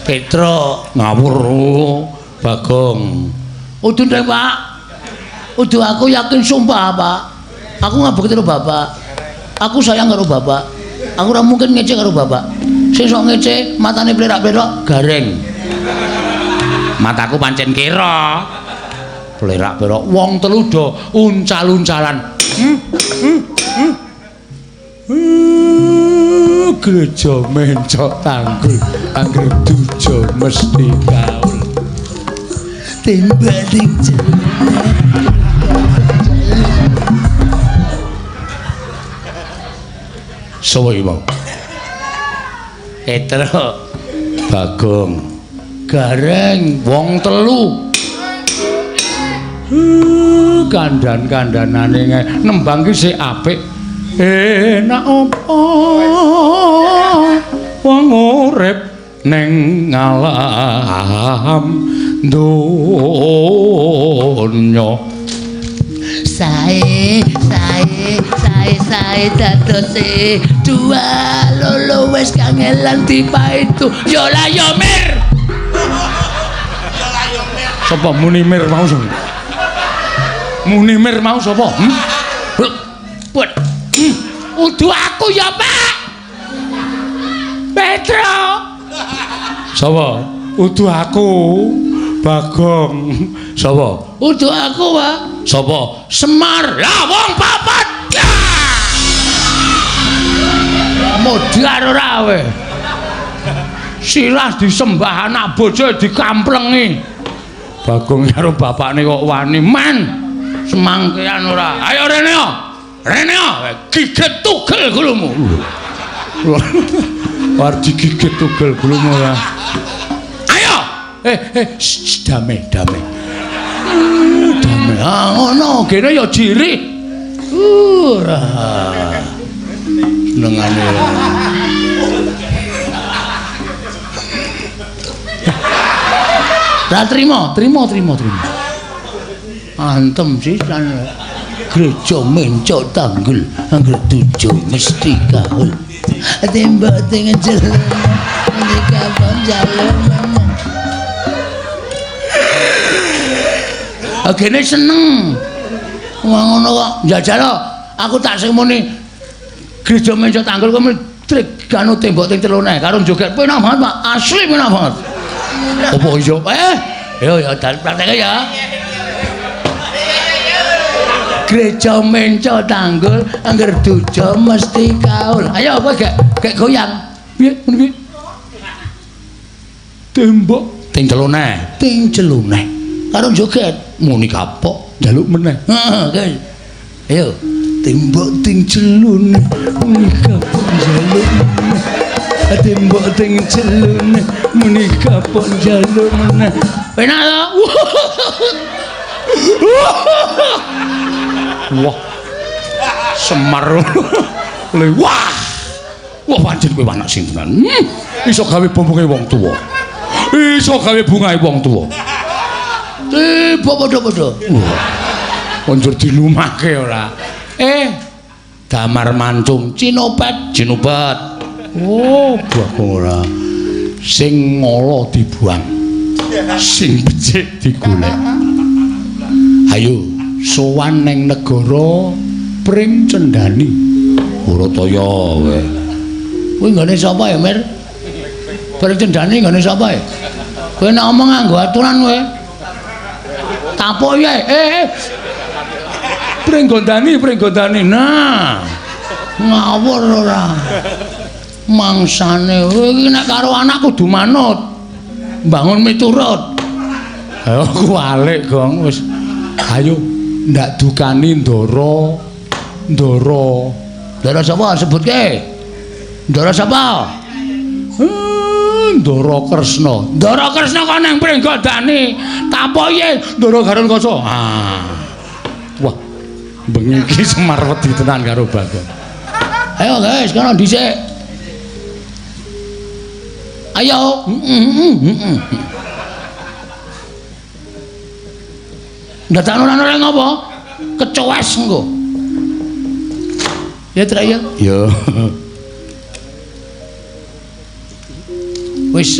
Petro, ngawur, Bagong. Udu ndek, Pak. Udu aku yakin sumpah, Pak. Aku ngabukti karo Bapak. Aku sayang karo Bapak. Aku ora mungkin ngece karo Bapak. Sing sok ngece matane plerak-plerak gareng. Mataku pancen kira. Plerak-plerak wong telu do uncal-uncalan. Gereja mencok tanggul angger dujo mesti kaul. Tembak ning Sopo iki, Bang? Petro, Bagong, gareng wong telu. Kandan-kandanane nembang ki sik apik. Enak apa wong urip ning alam donya sae dadose dua lolo wis kangelan dipaitu yo la yo mir sapa Munimir mau sapa Munimir mau sapa udu aku ya Pak Petro sapa udu aku Bagong sapa udu aku Pak sapa Semar lah wong papat modar ora we silas disembah anak bojo dikamplengi Bagong karo bapakne kok wani man semangkean ora ayo Reneo gigit tugel gulumu war digigit tugel gulumu ora ayo damai ngono kene ya jiri ora senengane ra trimo antem sisan gereja mencok tanggul angger 7 mesti kaul tembok teng jelek menika pon jaluk agene seneng ngono kok njajal aku tak sing muni gereja mencok tanggul kok trik kanu tembok teng telone karo joget penak banget Pak asli penak banget apa iso yo dal prakteke ya gereja mencok tanggul angger 7 mesti kaul ayo apa gek goyang piye tembok teng celone karo joget muni kapok njaluk meneh heeh ayo tembok teng celone muni kapok njaluk meneh tembok teng celone muni kapok njaluk meneh penak to wah Semar wah pancen kowe anak sing tenan iso gawe bombonge wong tuwa iso gawe bungae wong tuwa tiba padha-padha konjur dilumake ora damar mancung cinopet oh Bagong ora sing ngolo dibuang sing becik digolek ayo sowan neng negara Pring Cendani Urataya kowe nggone sapa ya Mir Pring Cendani nggone sapa ya kowe nek omong nganggo aturan kowe tapok ya Pring Gondani nah ngawur ora mangsane kowe iki nek karo anak kudu manut bangun miturut ayo kualik Gong wis ayo ndak dukani Ndara sapa sebutke Ndara sapa Ndara Kresna kok nang Pring Gondani tapoke Ndara Garun Kasa wah bengi iki Semar wedi tenan karo Bagong ayo guys kono dhisik ayo datang orang-orang ngapa? Kecoes engko. Ya Trak ya? Ya. Wis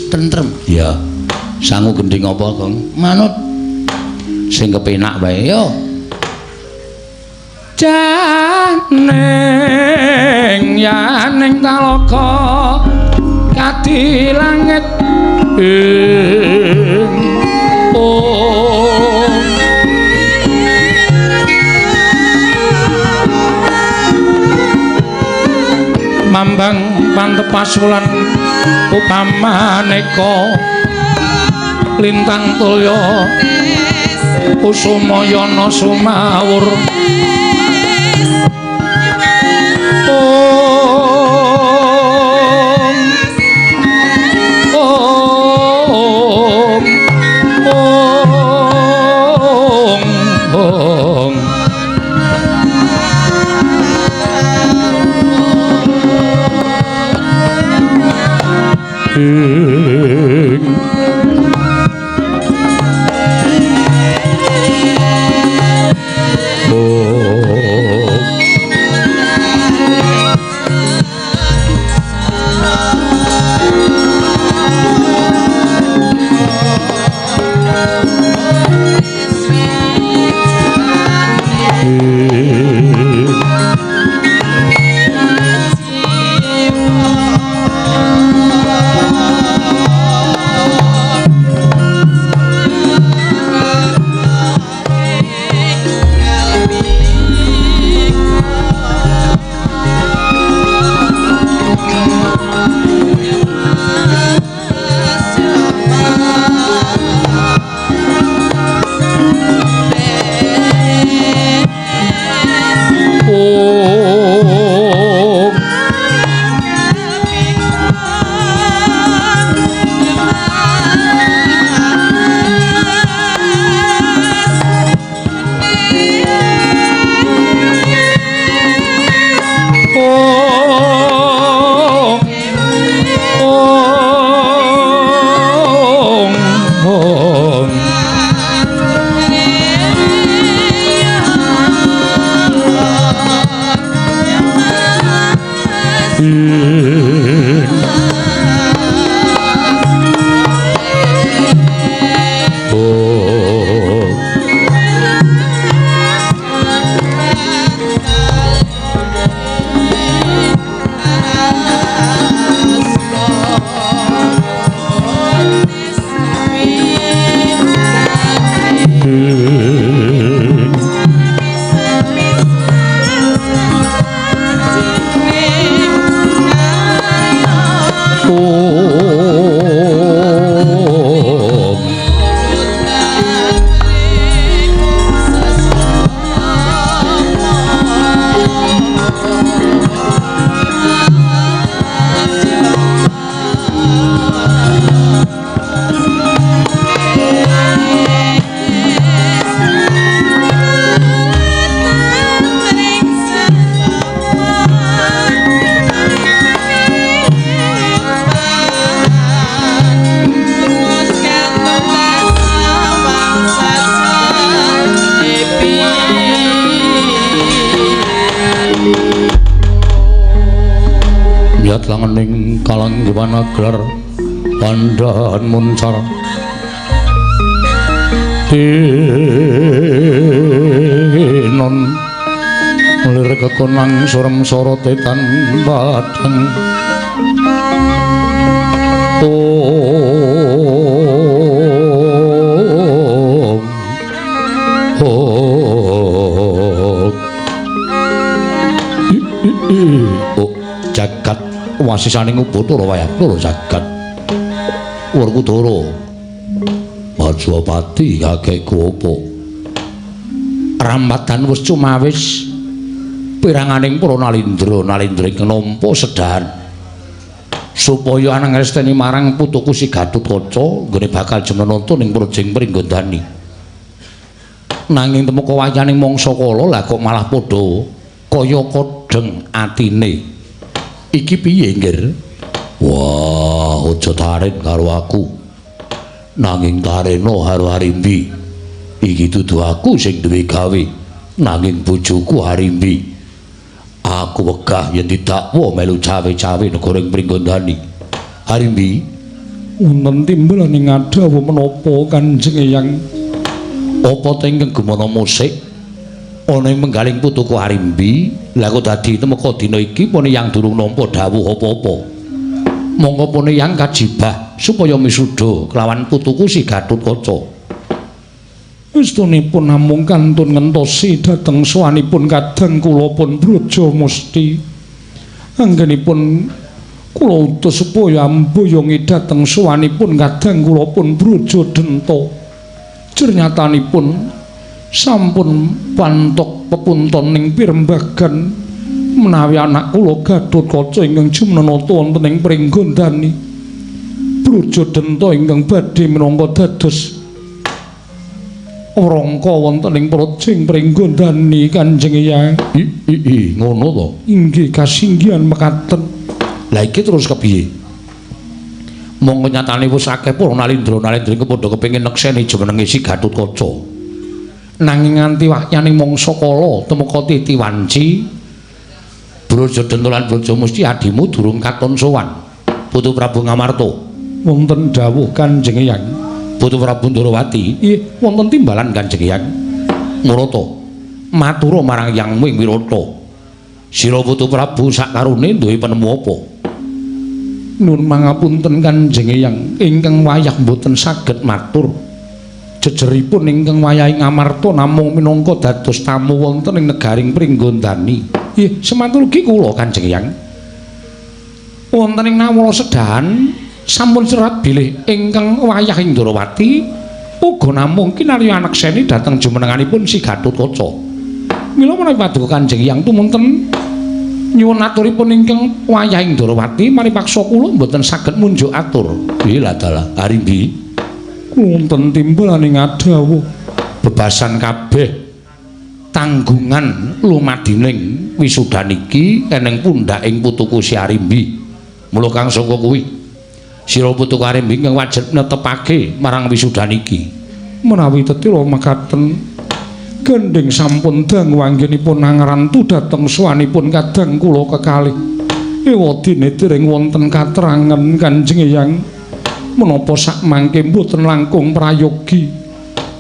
tentrem. Ya. Sangu gending apa, Gong? Manut. Sing kepenak wae yo. Janeng yaning talaka kadi langit mambang pantepasulan upamaneka lintang tulya kusumayana sumawur Langening kalanggiwan aglar pandhan muncar non lir kekonang surem sorote tan padang jagat wasisaning Ubathara wayah jagat Werkudara Majapati kakekku apa rambatan wis cumawis piranganing para nalindra ing nampa sedahan supaya anang resteni marang putuku si Gatotkaca nggone bakal jemenonto ning Projing Pringgondani nanging temeka wayaning mangsa kala lah kok malah padha kaya kodheng atine iki piye nggir wah aja tarik karo aku nanging tareno karo Harimbi iki dudu aku sing duwe gawe nanging bojoku Harimbi aku wegah yen didakwa melu cawe-cawe negara Pringgondani Harimbi wonten timbalaning adawa menapa Kanjeng Eyang apa tengkeng gemana musik ana ing menggaling putuku Harimbi lha kok dadi temeka dina iki pone yang durung nampa dawuh apa-apa monggo pone yang kajibah supaya misuda kelawan putuku si Gatotkaca estunipun namung kantun ngentosi dhateng sowanipun kadang kula pun Braja Musti anggenipun kula utus supaya mboyongi dhateng sowanipun kadang kula pun Braja Denta jernyatanipun sampun pantok pepunton ning pirembagan menawi anak kula Gatotkaca ingkang jumenenata wonten ing Pringgondani Braja Denta ingkang badhe minangka dados rangka wonten ing Projing Pringgondani Kanjeng Eyang ngono to inggih kasinggihan mekaten lha iki terus kepiye monggo nyatane wis akeh para nalindra padha kepengin nekseni jenenge si Gatotkaca nanging nganti wayane mangsa kala temeka Titi Wanci Braja Denta lan Braja Musti adimu durung katon sowan Putu Prabu Ngamarta wonten dawuh Kanjeng Eyang Putu Prabu Ndarawati nggih wonten timbalan Kanjeng Eyang Murata matura marang Yang Wing Wirata sira Putu Prabu sakarone duwe penemu apa nun mangapunten Kanjeng Eyang ingkang wayah boten saged matur jejeripun ingkang wayahe Ngamarta namung minangka dados tamu wonten ing negaring Pringgondani. Nggih, semantul ugi kula Kanjeng Eyang. Wonten ing nawala sedahan sampun serat bilih ingkang wayah Indrawati uga namung kinarya anak seni dhateng jumenenganipun si Gatotkaca. Mila menawi paduka Kanjeng Eyang tumunten nyuwun aturipun ingkang wayah Indrawati maripaksa kula mboten saged munjuk atur. Nggih, lha dalah Harimbi wonten timbalaning adawa bebasan kabeh tanggungan lumadining wisudan iki eneng pundhaking putuku si Harimbi mula kang sangka kuwi sira putuku Harimbi kang wajib netepake marang wisudan iki menawi tetira mekaten gending sampun dangu anggenipun angrantu dhateng sowanipun kadang kula kekalih ewadene dereng wonten katrangan Kanjeng Eyang menapa sakmangke mboten langkung prayogi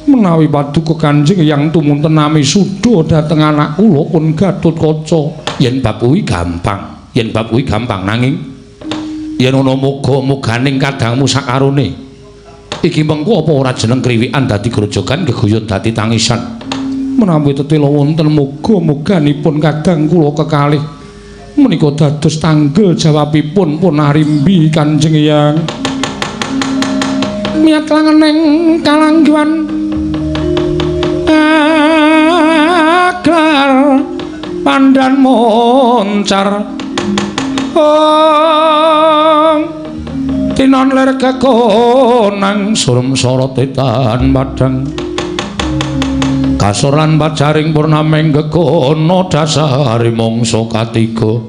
menawi paduka Kanjeng Eyang tumunten nami suda dhateng anak kula pun Gatotkaca. Yen bab kuwi gampang nanging yen ana muga-muganing kadangmu sakarone iki mengko apa ora jeneng kriwikan dadi grojogan geguyut dadi tangisan. Menawi tetela wonten muga-muganipun kadang kula kekalih menika dados tanggel jawabipun pun arimbi Kanjeng Eyang. Miat langeneng kalangguan aglar pandan moncar tinon ler kekonang surem sorot etan padang kasoran pacaring purnameng gekono dasari mongso katiga.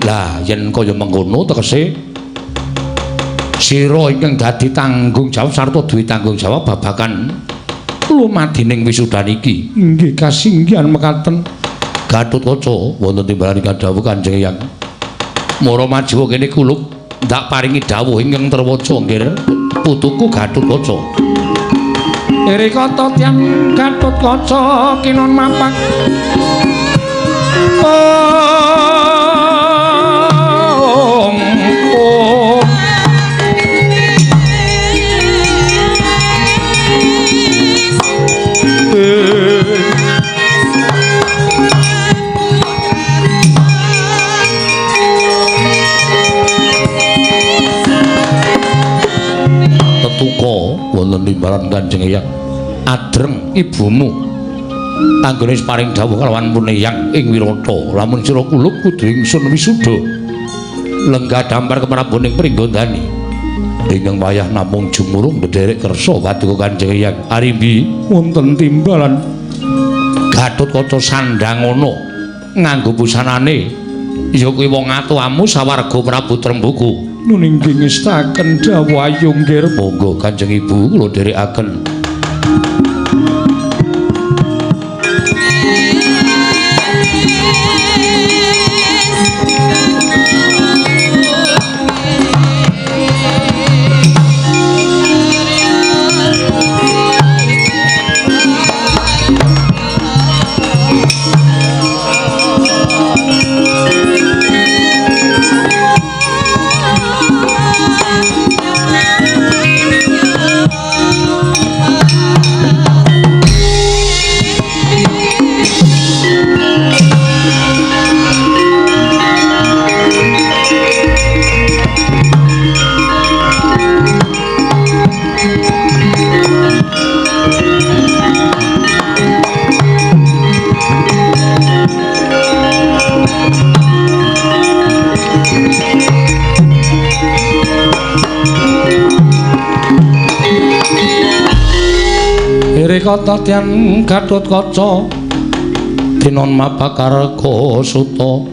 Lah yen kaya mengkono tegese sira ingkang dadi tanggung jawab sarta duwe tanggung jawab babagan lumadining wisudan iki. Nggih kasinggihan mekaten. Gatotkaca wonten timbalan dawuh Kanjeng Eyang. Mara majiwa kene kuluk ndak paringi dawuh ingkang terwaca nggih putuku Gatotkaca. Rikata tiyang Gatotkaca kinon mapak Tetuka wonten timbalan Kanjeng Eyang. Adreng ibumu anggone paring dawuh kalawan puneyang ing Wirata lamun sira kuluk kudu ingsun wisuda lenggah dampar kepraboning Pringgondani ingkang wayah namung jumurung ndherek kersa paduka Kanjeng Eyang. Arimbi wonten timbalan Gatotkaca sandhangono nganggo busanane ya kuwi wong atuamu sawarga Prabu Trembuku. nuninggih ngestaken dawuh ayu nggih. Monggo Kanjeng Ibu kula dherekaken. Rikata tiyang Gatotkaca tinon mapakarga suta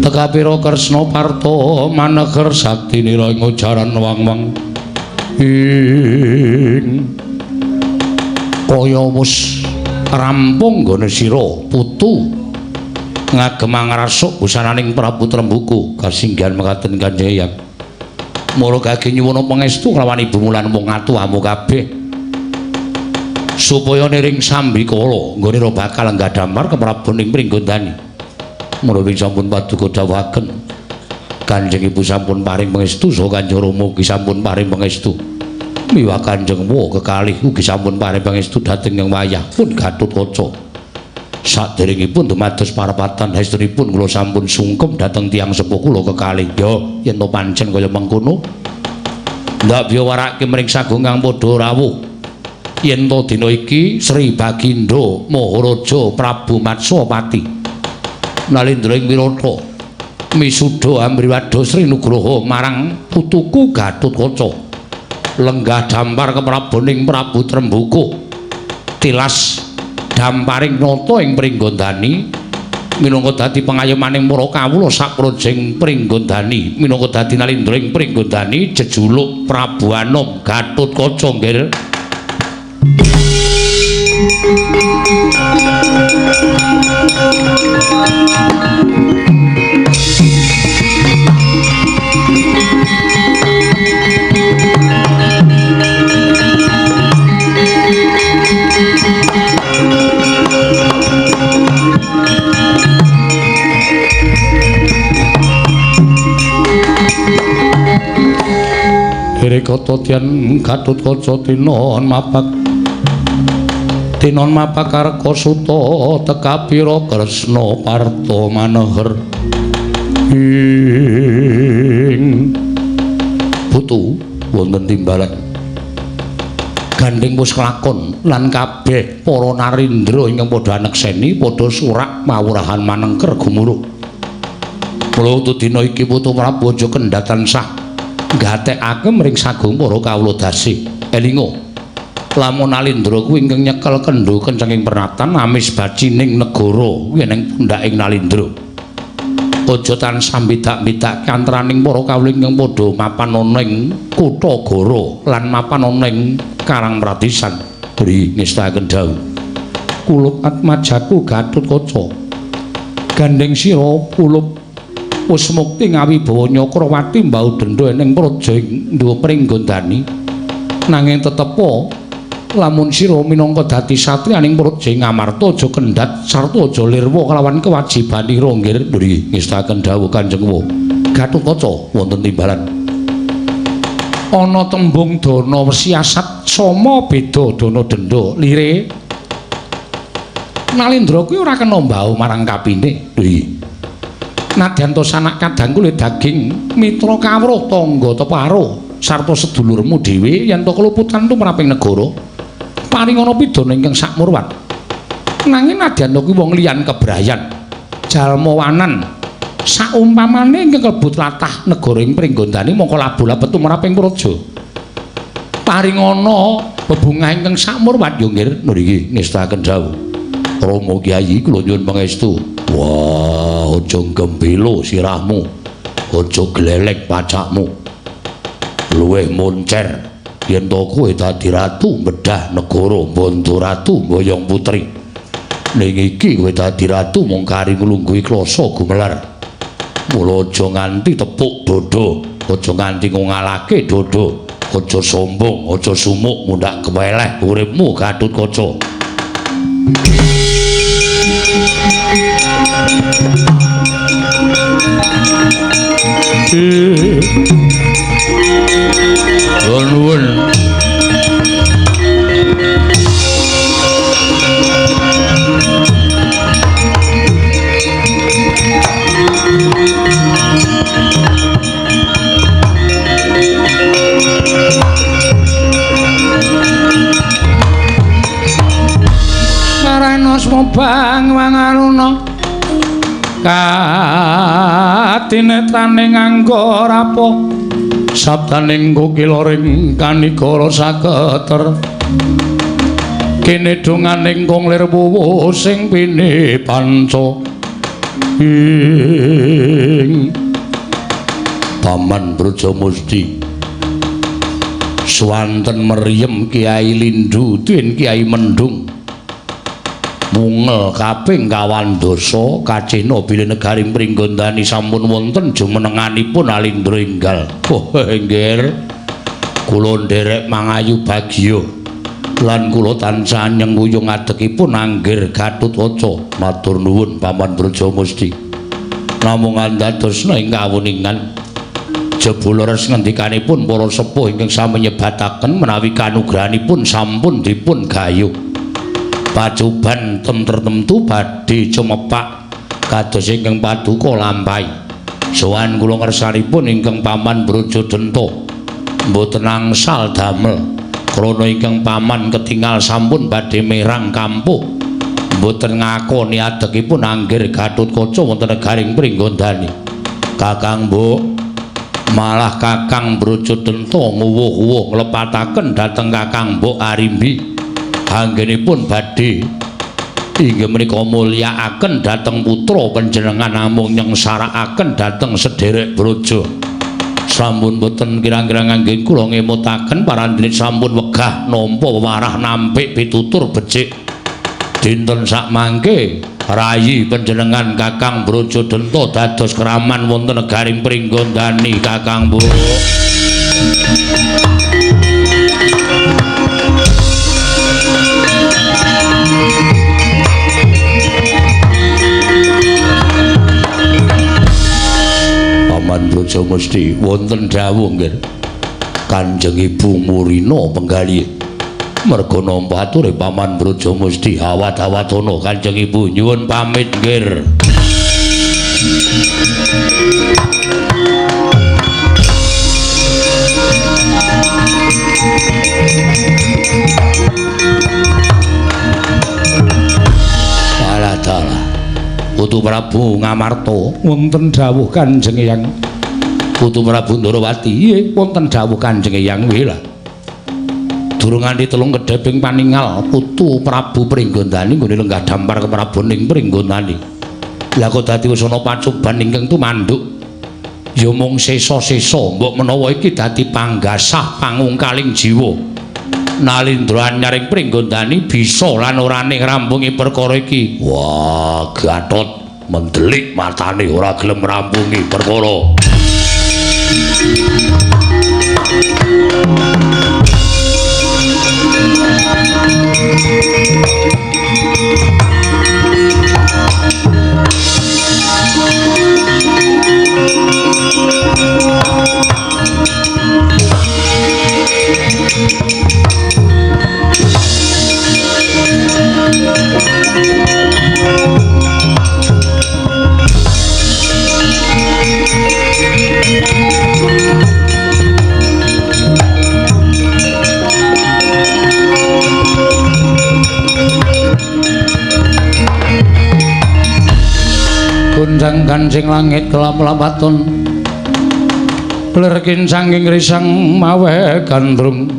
tekapira Kresna Parta maneger sakti nira ing ujaran wang-wang ing kaya wis rampung nggone sira putu ngagemang rasuk busananing Prabu Trembuku kasinggihan mekaten Kanjeng Eyang. Mula gage nyuwun pangestu kelawan ibumu lan wong atuhamu kabeh supaya niring sambikala nggone bakal nggadhamar kepraboning Pringgondani. Mula sampun paduka dawuhaken Kanjeng Ibu sampun paring pangestu saha Kanjeng Rama ugi sampun paring pangestu miwah Kanjeng Wa kekalih ugi sampun paring pangestu dhateng ing wayah pun Gatotkaca. Saderengipun dumados parapatan hestunipun kula sampun sungkem dhateng tiyang sepuh kula kekalih. Ya yen to pancen kaya mengkono ndak biya warake mring sagungang padha rawuh yen to dina iki Sri Bagindo Maharaja Prabu Matsapati Nalendra ing Wirata misuda ambriwada Sri Nugraha marang putuku Gatotkaca lenggah dampar kepraboning Prabu Trembuku tilas damparing nata ing Pringgondani minangka dadi pengayemaning para kawula saprojeng Pringgondani minangka dadi Nalendra ing Pringgondani jejuluk Prabu Anom Gatotkaca nggih. Tata Tyan Gatotkaca tinon mapak Karkasuta tekapira Kresna Parta maneher ing putu wonten timbalan gandeng wis kelakon lan kabeh para narindra ingkang padha anekseni padha surak mawurahan manengker gumuruk. Mula dina iki Putu Prabu aja kendhat tansah gatekake mring sagung para kawula dasi. Elinga lamun Nalindra kuwi ingkang nyekel kendho kencenging pernatan amis bacining negara kuwi ning pundhaking Nalindra. Aja tansah bidak-bidak antraning para kawula ingkang padha mapan ana ing kutha Goro lan mapan ana ing Karang Pratisan. Beri ngestaken dawuh. Kulup atmajaku Gatotkaca. Gandeng sira kulup wis mukti ngawibawa Nyakrawati mbau denda ning praja ing Ndhuwuring Gondani. Nanging tetepa lamun sira minangka dadi satriyaning praja Ngamarta aja kendhat sarta aja lirwa kelawan kewajibanira nggih. Beri ngestaken dawuh Kanjeng Wa. Gatotkaca wonten timbalan. Ana tembung dana siasat sama beda dana denda lire. Nalindra kuwi ora kena mbau marang kapine. Nadyan to sanak kadang kulit daging mitra kawruh tangga teparo sarta sedulurmu dhewe yen to keluputan tumraping negara paringana pidana ingkang sakmurwat. Nanging nadyan to kuwi wong liyan kebrayan jalma wanan saumpamane ingkang klebu tlatah negara ing Pringgondani mongko labu-labet tumraping praja. Paringana bebungah ingkang sakmurwat yo nggih mriki ngestaken dawuh. Rama Kyai kula nyuwun pangestu. Wah, aja gembelo sirahmu. Aja glelek pacakmu. Luwih moncer yen to kowe dadi ratu medhah negara Banda Ratu Boyong Putri. Ning iki kowe dadi ratu mung kari nglungguhi klasa gumelar. Mula aja nganti tepuk dodo, aja nganti ngalahke dodo. Aja sombong, aja sumuk mundhak keweleh uripmu Gatotkaca. Nuwun. Narayana Smobang Wangaruna katinetraning nganggo rapo sabdaning kukiloring kanikara saketer kene donganing kong lir wuwu sing pini panca ing Taman Brajamusti swanten meriem Kiai Lindu den Kiai Mendung mungel kaping kawandasa kacena bilih negaring Pringgondani sampun wonten jumenenganipun Alindra enggal. Oh nggih. Kula nderek mangayu bagya lan kula tansah nyengkuyung adekipun anggir Gatotkaca. Matur nuwun Paman Brajamusti. Namung andadosna ing kawuningan jebul res ngendikanipun para sepuh ingkang sami nyebataken menawi kanugrahanipun sampun dipun gayuh. Pacuban tertentu badhe cumepak kados ingkang paduka lampahi. Sowan kula ngersanipun ingkang Paman Brajadenta mboten angsal damel krana ingkang Paman ketingal sampun badhe merang kampuh mboten ngakoni adekipun anggir Gatotkaca wonten negaring Pringgondani. Kakang Mbok malah Kakang Brajadenta nguwuh-uwuh nglepataken dhateng Kakang Mbok Arimbi anggenipun badhe inggih menika mulyakaken dhateng putra panjenengan namung nyengsarakaken dhateng sederek braja. Sampun boten kirang-kirang anggen kula ngemutaken parandene sampun wegah nampa warah nampik pitutur becik. Dinten sakmangke rayi panjenengan Kakang Brajadenta dados kraman wonten negaring Pringgondani Kakang Bu. Paman Brajamusti wonten dawuh nggih. Kanjeng Ibu Murina penggali merga nampa ature Paman Brajamusti awat-awatono Kanjeng Ibu nyuwun pamit nggih. Dalah Putu Prabu Ngamarta wonten dawuh Kanjeng Eyang. Putu Prabu Ndarawati nggih wonten dawuh Kanjeng Eyang wila. Durung nganti 3 kedheping paningal Putu Prabu Pringgondani nggone lenggah dampar keprabaning Pringgondani. Lah kok dadi wis ana pacoban ingkang tumanduk. Ya mung sesa-sesa mbok menawa iki dadi panggasah pangungkaling jiwa. Nalindra nyaring Pringgondani bisa lan orane ngrampungi perkara iki. Wah, Gatot mendelik matane ora gelem ngrampungi perkara. Gunjang kancing langit kelap-lapaton lerkin sanging risang mawe gandrung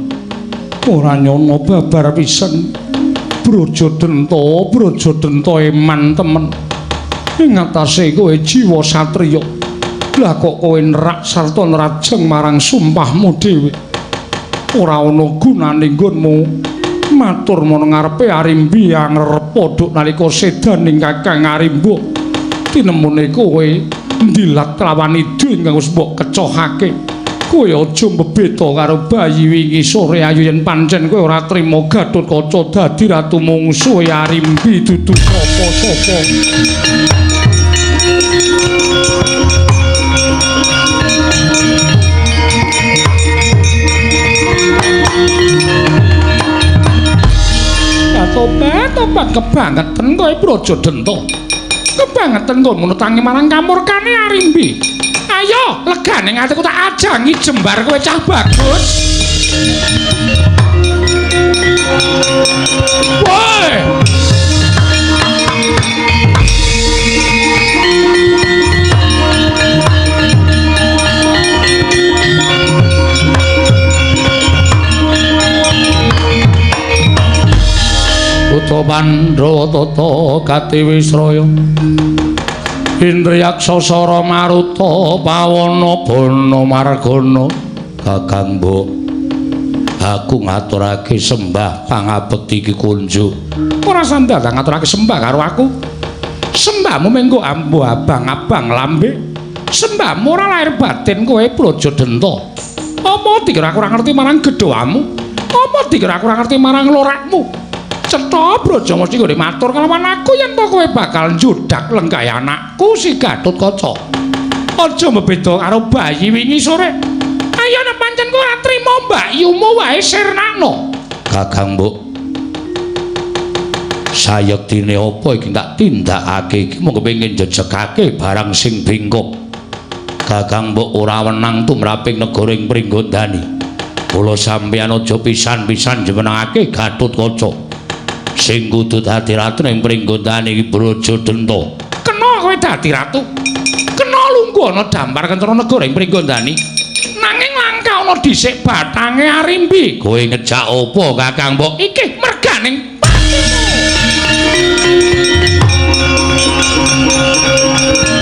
ora nyono babar pisan Brajadenta eman temen ing atase kowe jiwa satriya lah kok kowe nerak sarta nerajeng marang sumpahmu dhewe ora ana gunane nggonmu matur marang ngarepe Arimbi angrep padha nalika sedaning Kakang Arimba tinemune kowe ndilat kelawan idu ingkang wis mbok kecohake kowe aja mbebeda karo bayi wingi sore ayu yen pancen kowe ora trima Gatotkaca dadi ratu mungsuhe Arimbi dudu sapa-sapa. Tobat kebangetan kowe Brajadenta. Kebangetan kowe menutangi marang kamurkane Arimbi. Ayo, legane atiku tak ajangi jembar kowe cah bagus. Woi. Putra Pandhawa tata Katiwisraya Indriyaksasara Maruta Pawana Bana Margana Kakang Mbok aku ngaturake sembah pangabekti iki kunjuk ora sandang ngaturake sembah karo aku sembahmu mengko ambu abang-abang lambe sembahmu ora lahir batin kowe Brajadenta apa dikira aku ora ngerti marang gedhoamu apa dikira aku ora ngerti marang lorakmu Cetha Brajamusti kok matur kalawan aku yen to kowe bakal njudak lenggahe anakku si Gatotkaca. Aja mbeda karo bayi wingi sore. Ayo nek pancen kowe ora trima mbakyumu wae sirnakno. Kakang Mbok. Sayektine apa iki tak tindakake iki mung kepengin jejegake barang sing bingkok. Kakang Mbok ora wenang tumraping negara ing Pringgondani. Kula sampeyan aja pisan-pisan njenengake Gatotkaca. Sing kudu dadi ratu ning Pringgondani iki Brajadenta. Kena kowe dadi ratu. Kena lungguh ana dampar kentara negara ing Pringgondani. Nanging langka ana dhisik batange Arimbi. Kowe ngejak apa Kakang Mbok? Iki merganing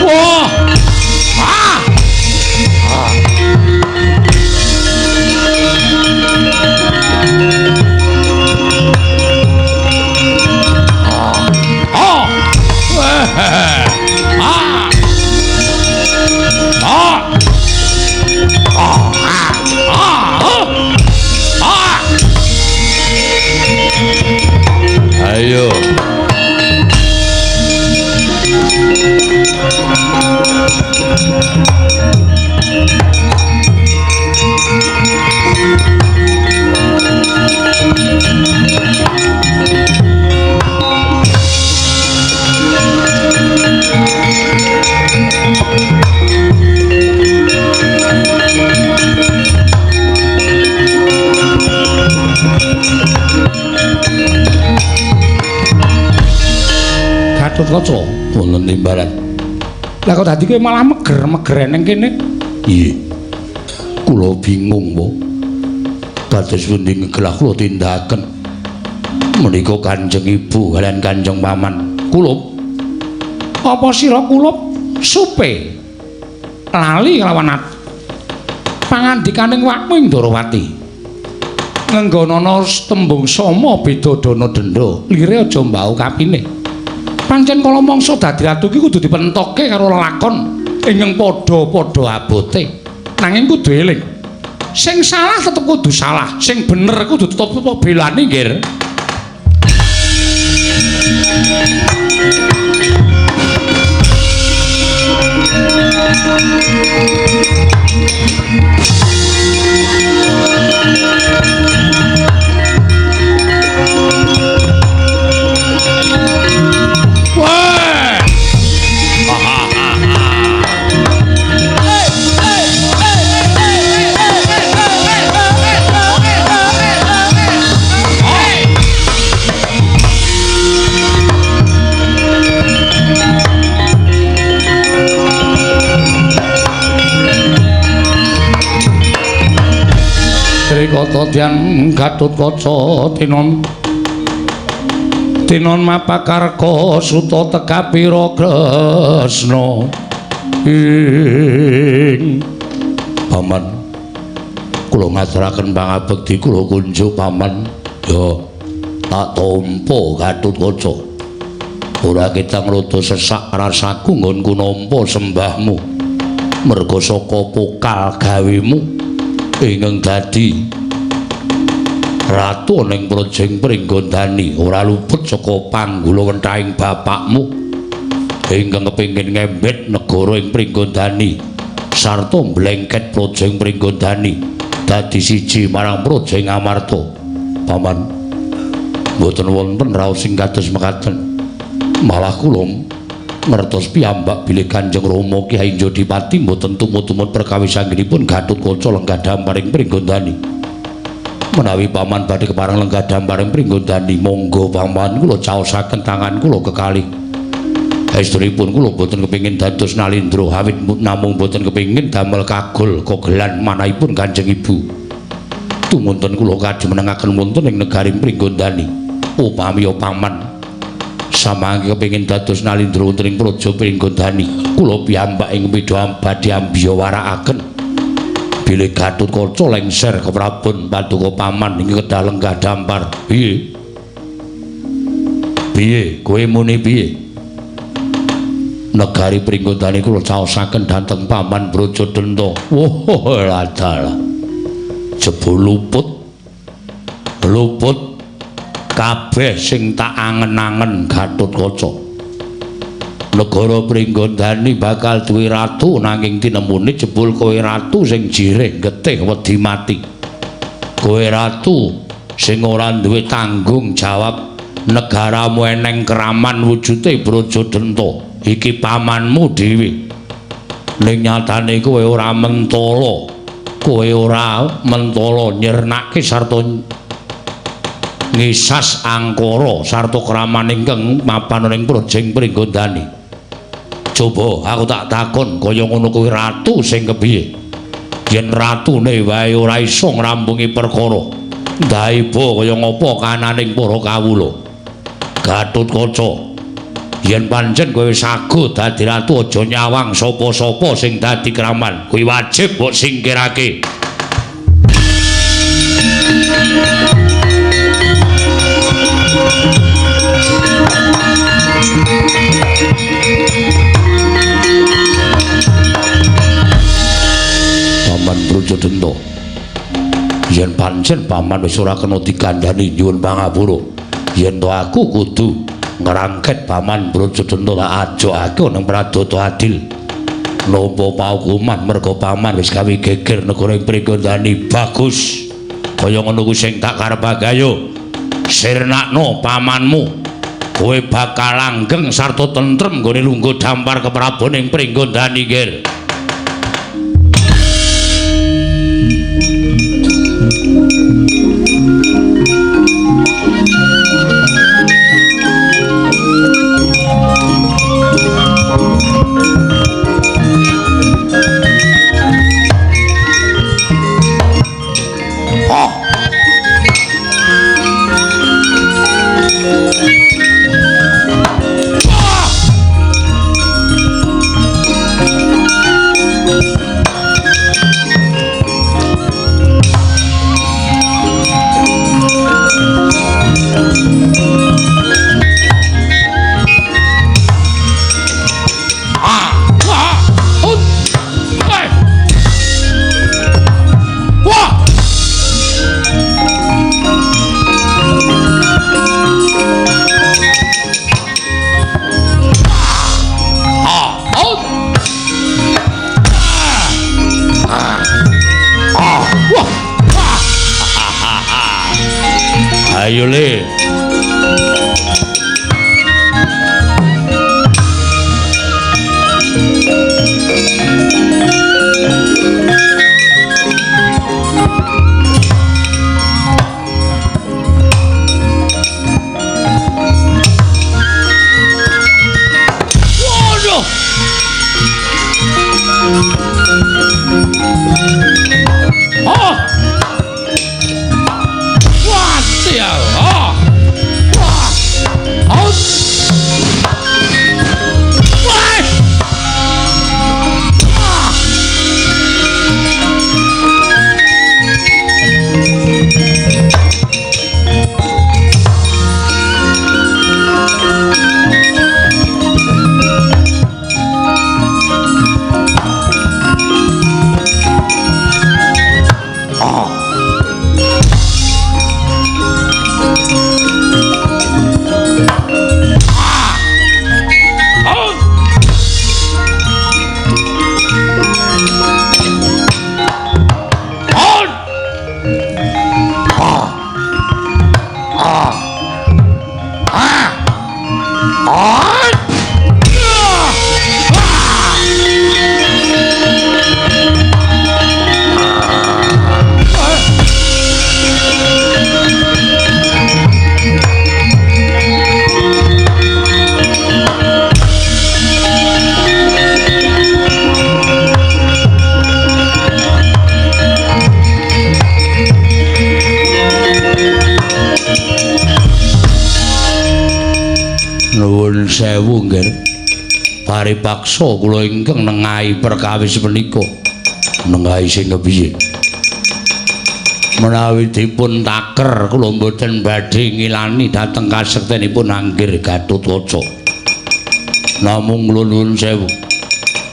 wah. Ayo Gatotkaca wonten timbalan. Lah kok dadi kowe malah meger-meger ning kene? Iya. Kula bingung, Po. Kados pundi ngegelah kula tindakaken. Menika Kanjeng Ibu kaliyan Kanjeng Paman kulup. Apa sira kulup supe? Lali kelawan pangandikaning wakmu ing Darawati. Ngenggonana tembung sama bidadana denda, lire aja mbau kapine. Pancen kala mangsa dadi ratu iki kudu dipentokke karo lakon ingkang padha-padha abote. Nanging kudu eling. Sing salah tetep kudu salah, sing bener kudu tetep belani nggih. Kata Dyan Gatotkaca tinon mapakarka suta teka pira Kresna ing Paman kula ngaturaken pangabekti kula kunjuk Paman ya tak tampa Gatotkaca ora ketang rada sesak rasaku nggonku nampa sembahmu merga saka pokal gawemu ingkang dadi ratu ning Projeng Pringgondani ora luput saka panggula wentahing bapakmu ingkang kepengin ngembet negara ing Pringgondani sarta mblengket Projeng Pringgondani dadi siji marang Projeng Amarta. Paman boten wonten raos sing kados mekaten malah kula ngertos piyambak bilih Kanjeng Rama Kyai Jodipati mboten tumut-tumut perkawis anggenipun Gatotkaca lenggah damparing Pringgondani. Menawi Paman badhe kepareng lenggah damparing Pringgondani, monggo Paman kula caosaken tangan kula kekalih. Estunipun kula boten kepengin dados nalindra awit namung boten kepengin damel kagol kogelan manahipun Kanjeng Ibu. Tumunten kula kajumenengaken wonten ing negari Pringgondani. Upami Paman samangke kepengin dados nalindra wonten ing Praja Pringgondani, kula piyambak ing midha badhe ambiya warakaken bilih Gatotkaca lengser ke Prabon Paduka Paman ing kedah lenggah dampar. Piye? Piye? Kowe muni piye? Negari Pringgondani kula caosaken dhateng Paman Brajadenda. Woh, ladal. Jebul luput kabeh sing tak angen-angen Gatotkaca. Negara Pringgondani bakal duwe ratu nanging tinemune jebul kowe ratu sing jireh getih wedi mati. Kowe ratu sing ora duwe tanggung jawab. Negaramu eneng keraman wujude Brajadenda. Iki pamanmu dhewe. Ning nyatane kowe ora mentala. Kowe ora mentala nyernake sarta ngisas angkara sarta kraman ingkang mapan ing Projeng Pringgondani. Coba aku tak takon kaya ngono kuwi ratu sing kepiye? Yen ratune wae ora iso ngrampungi perkara, ndaiba kaya ngapa kananing para kawula. Gatotkaca, yen pancen kowe sagu dadi ratu aja nyawang sapa-sapa sing dadi kraman. Kuwi wajib mbok singkirake. Brajadenda, yen pancen Paman wis ora kena dikandhani nyuwun pangapura, yen to aku kudu ngrangket Paman Brajadenda tak ajokake nang Pradata Adil. Napa paukuman merga Paman wis gawe geger negara ing Pringgondani. Bagus, kaya ngono kuwi sing tak karepake. Ayo sirnakno pamanmu, kowe bakal langgeng sarta tentrem nggone lungguh dampar keprabon ing Pringgondani, Ger. Ayo le. Sewu nggih. Paripaksa kula ingkang nengahi perkawis menika. Nengahi sing kepiye? Menawi dipun taker kula mboten badhe ngilani dhateng kasektenipun Anggir Gatotkaca. Namung kula nuwun sewu.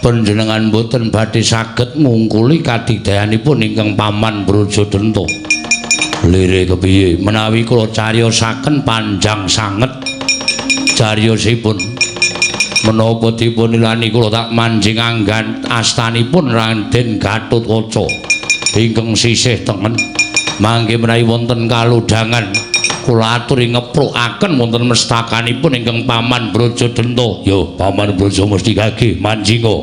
Panjenengan mboten badhe saged ngungkuli kadidayanipun ingkang Paman Brajadanta. Lire kepiye? Menawi kula cariyosaken panjang sanget cariyosipun menapa dipun ilani kula tak manjing anggan astanipun Raden Gatotkaca ingkang sisih tengen mangke menawi wonten kalodhangan kula aturi ngeprukaken wonten mestakanipun ingkang Paman Brajadanta. Yo Paman Braja mesti kagih manjinga.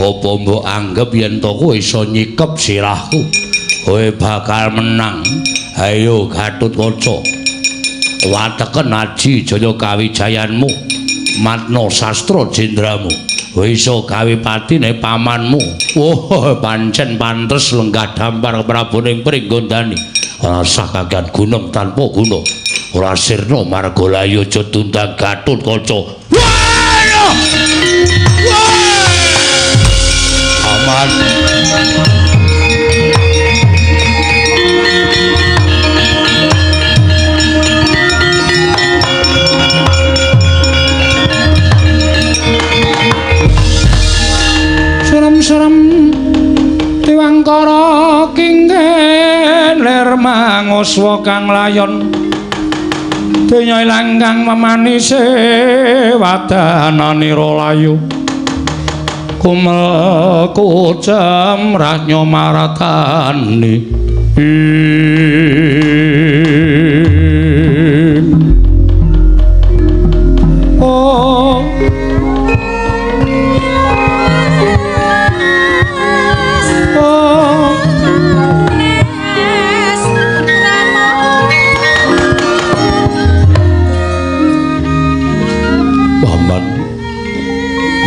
Apa mbok anggap yen to kowe iso nyikep sirahku kowe bakal menang. Ayo Gatotkaca wateken aji jaya kawijayanmu matna sastra jendramu kowe iso gawe patine pamanmu. Oh pancen pantes lenggah dampar praboning pringgondani rasah kagan gunung tanpa guna ora sirna margalayu aja tundang Gatotkaca. Aman. Serem-serem Tiwangkara kinggen ler manguswa kang layon donya ilang kang memanise wadananira layu kumel kucem ranyo maratani oh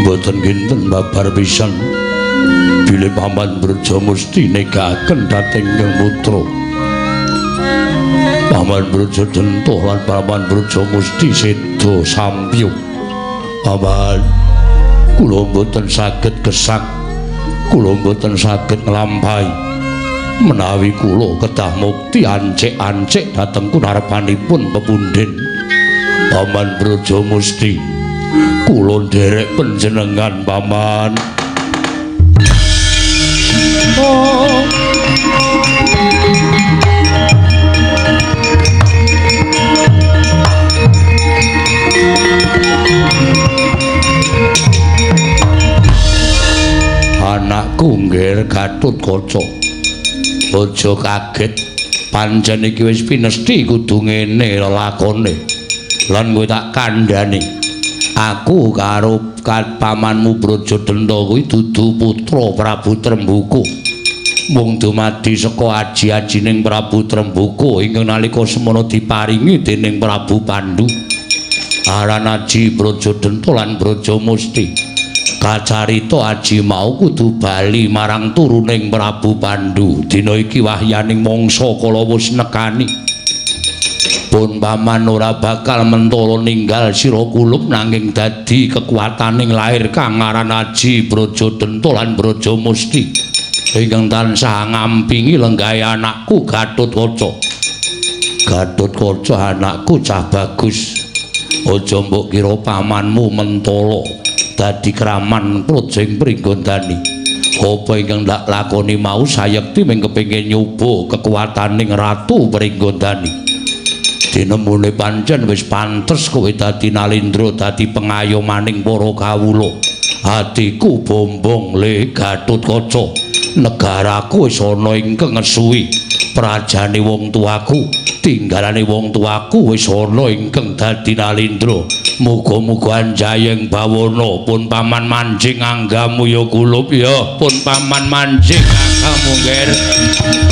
boten kinten babar pisan bilih Paman Braja mesti negakaken dhateng Hyang Putra. Paman Brajadanta lan Paman Braja mesti seda sampyuh. Paman kula boten saged gesang kula mboten saged nglampahi menawi kula kedah mukti ancik-ancik dhateng kunarepanipun pepundhen Paman Brajamusti. Kula nderek panjenengan Paman. Anakku nggih Gatotkaca. Aja kaget, pancen iki wis pinesti kudu ngene lakone. Lan kowe tak kandhani. Aku karo pamanmu Brajadenda kuwi dudu putra Prabu Trembuku. Mung dumadi saka aji-ajining Prabu Trembuku ingkang nalika semana diparingi dening Prabu Pandhu. Aran Aji Brajadenda lan Brajamusti. Kacarita aji mau kudu bali marang turuning Prabu Pandhu. Dina iki wahyaning mangsa kala wis nekani. Pun paman ora bakal mentala ninggal sira kulup nanging dadi kekuataning lair kang aran Aji Brajadenda lan Brajamusti. Ingkang tansah ngampingi lenggahe anakku Gatotkaca. Gatotkaca anakku cah bagus. Aja mbok kira pamanmu mentala dadi kraman projeng Pringgondani. Apa ingkang ndak lakoni mau sayekti mung kepengin nyoba kekuataning Ratu Pringgondani. Dinemune pancen wis pantes kowe dadi Nalindra dadi pengayomaning para kawula. Atiku bombong le Gatotkaca. Negaraku wis ana ingkang ngesuwi. Prajane wong tuaku, tinggalane wong tuaku wis ana ingkang dadi Nalindra. Muga-muga anjayeng bawana pun paman manjing anggamu ya kulup ya. Pun paman manjing anggamu nggih.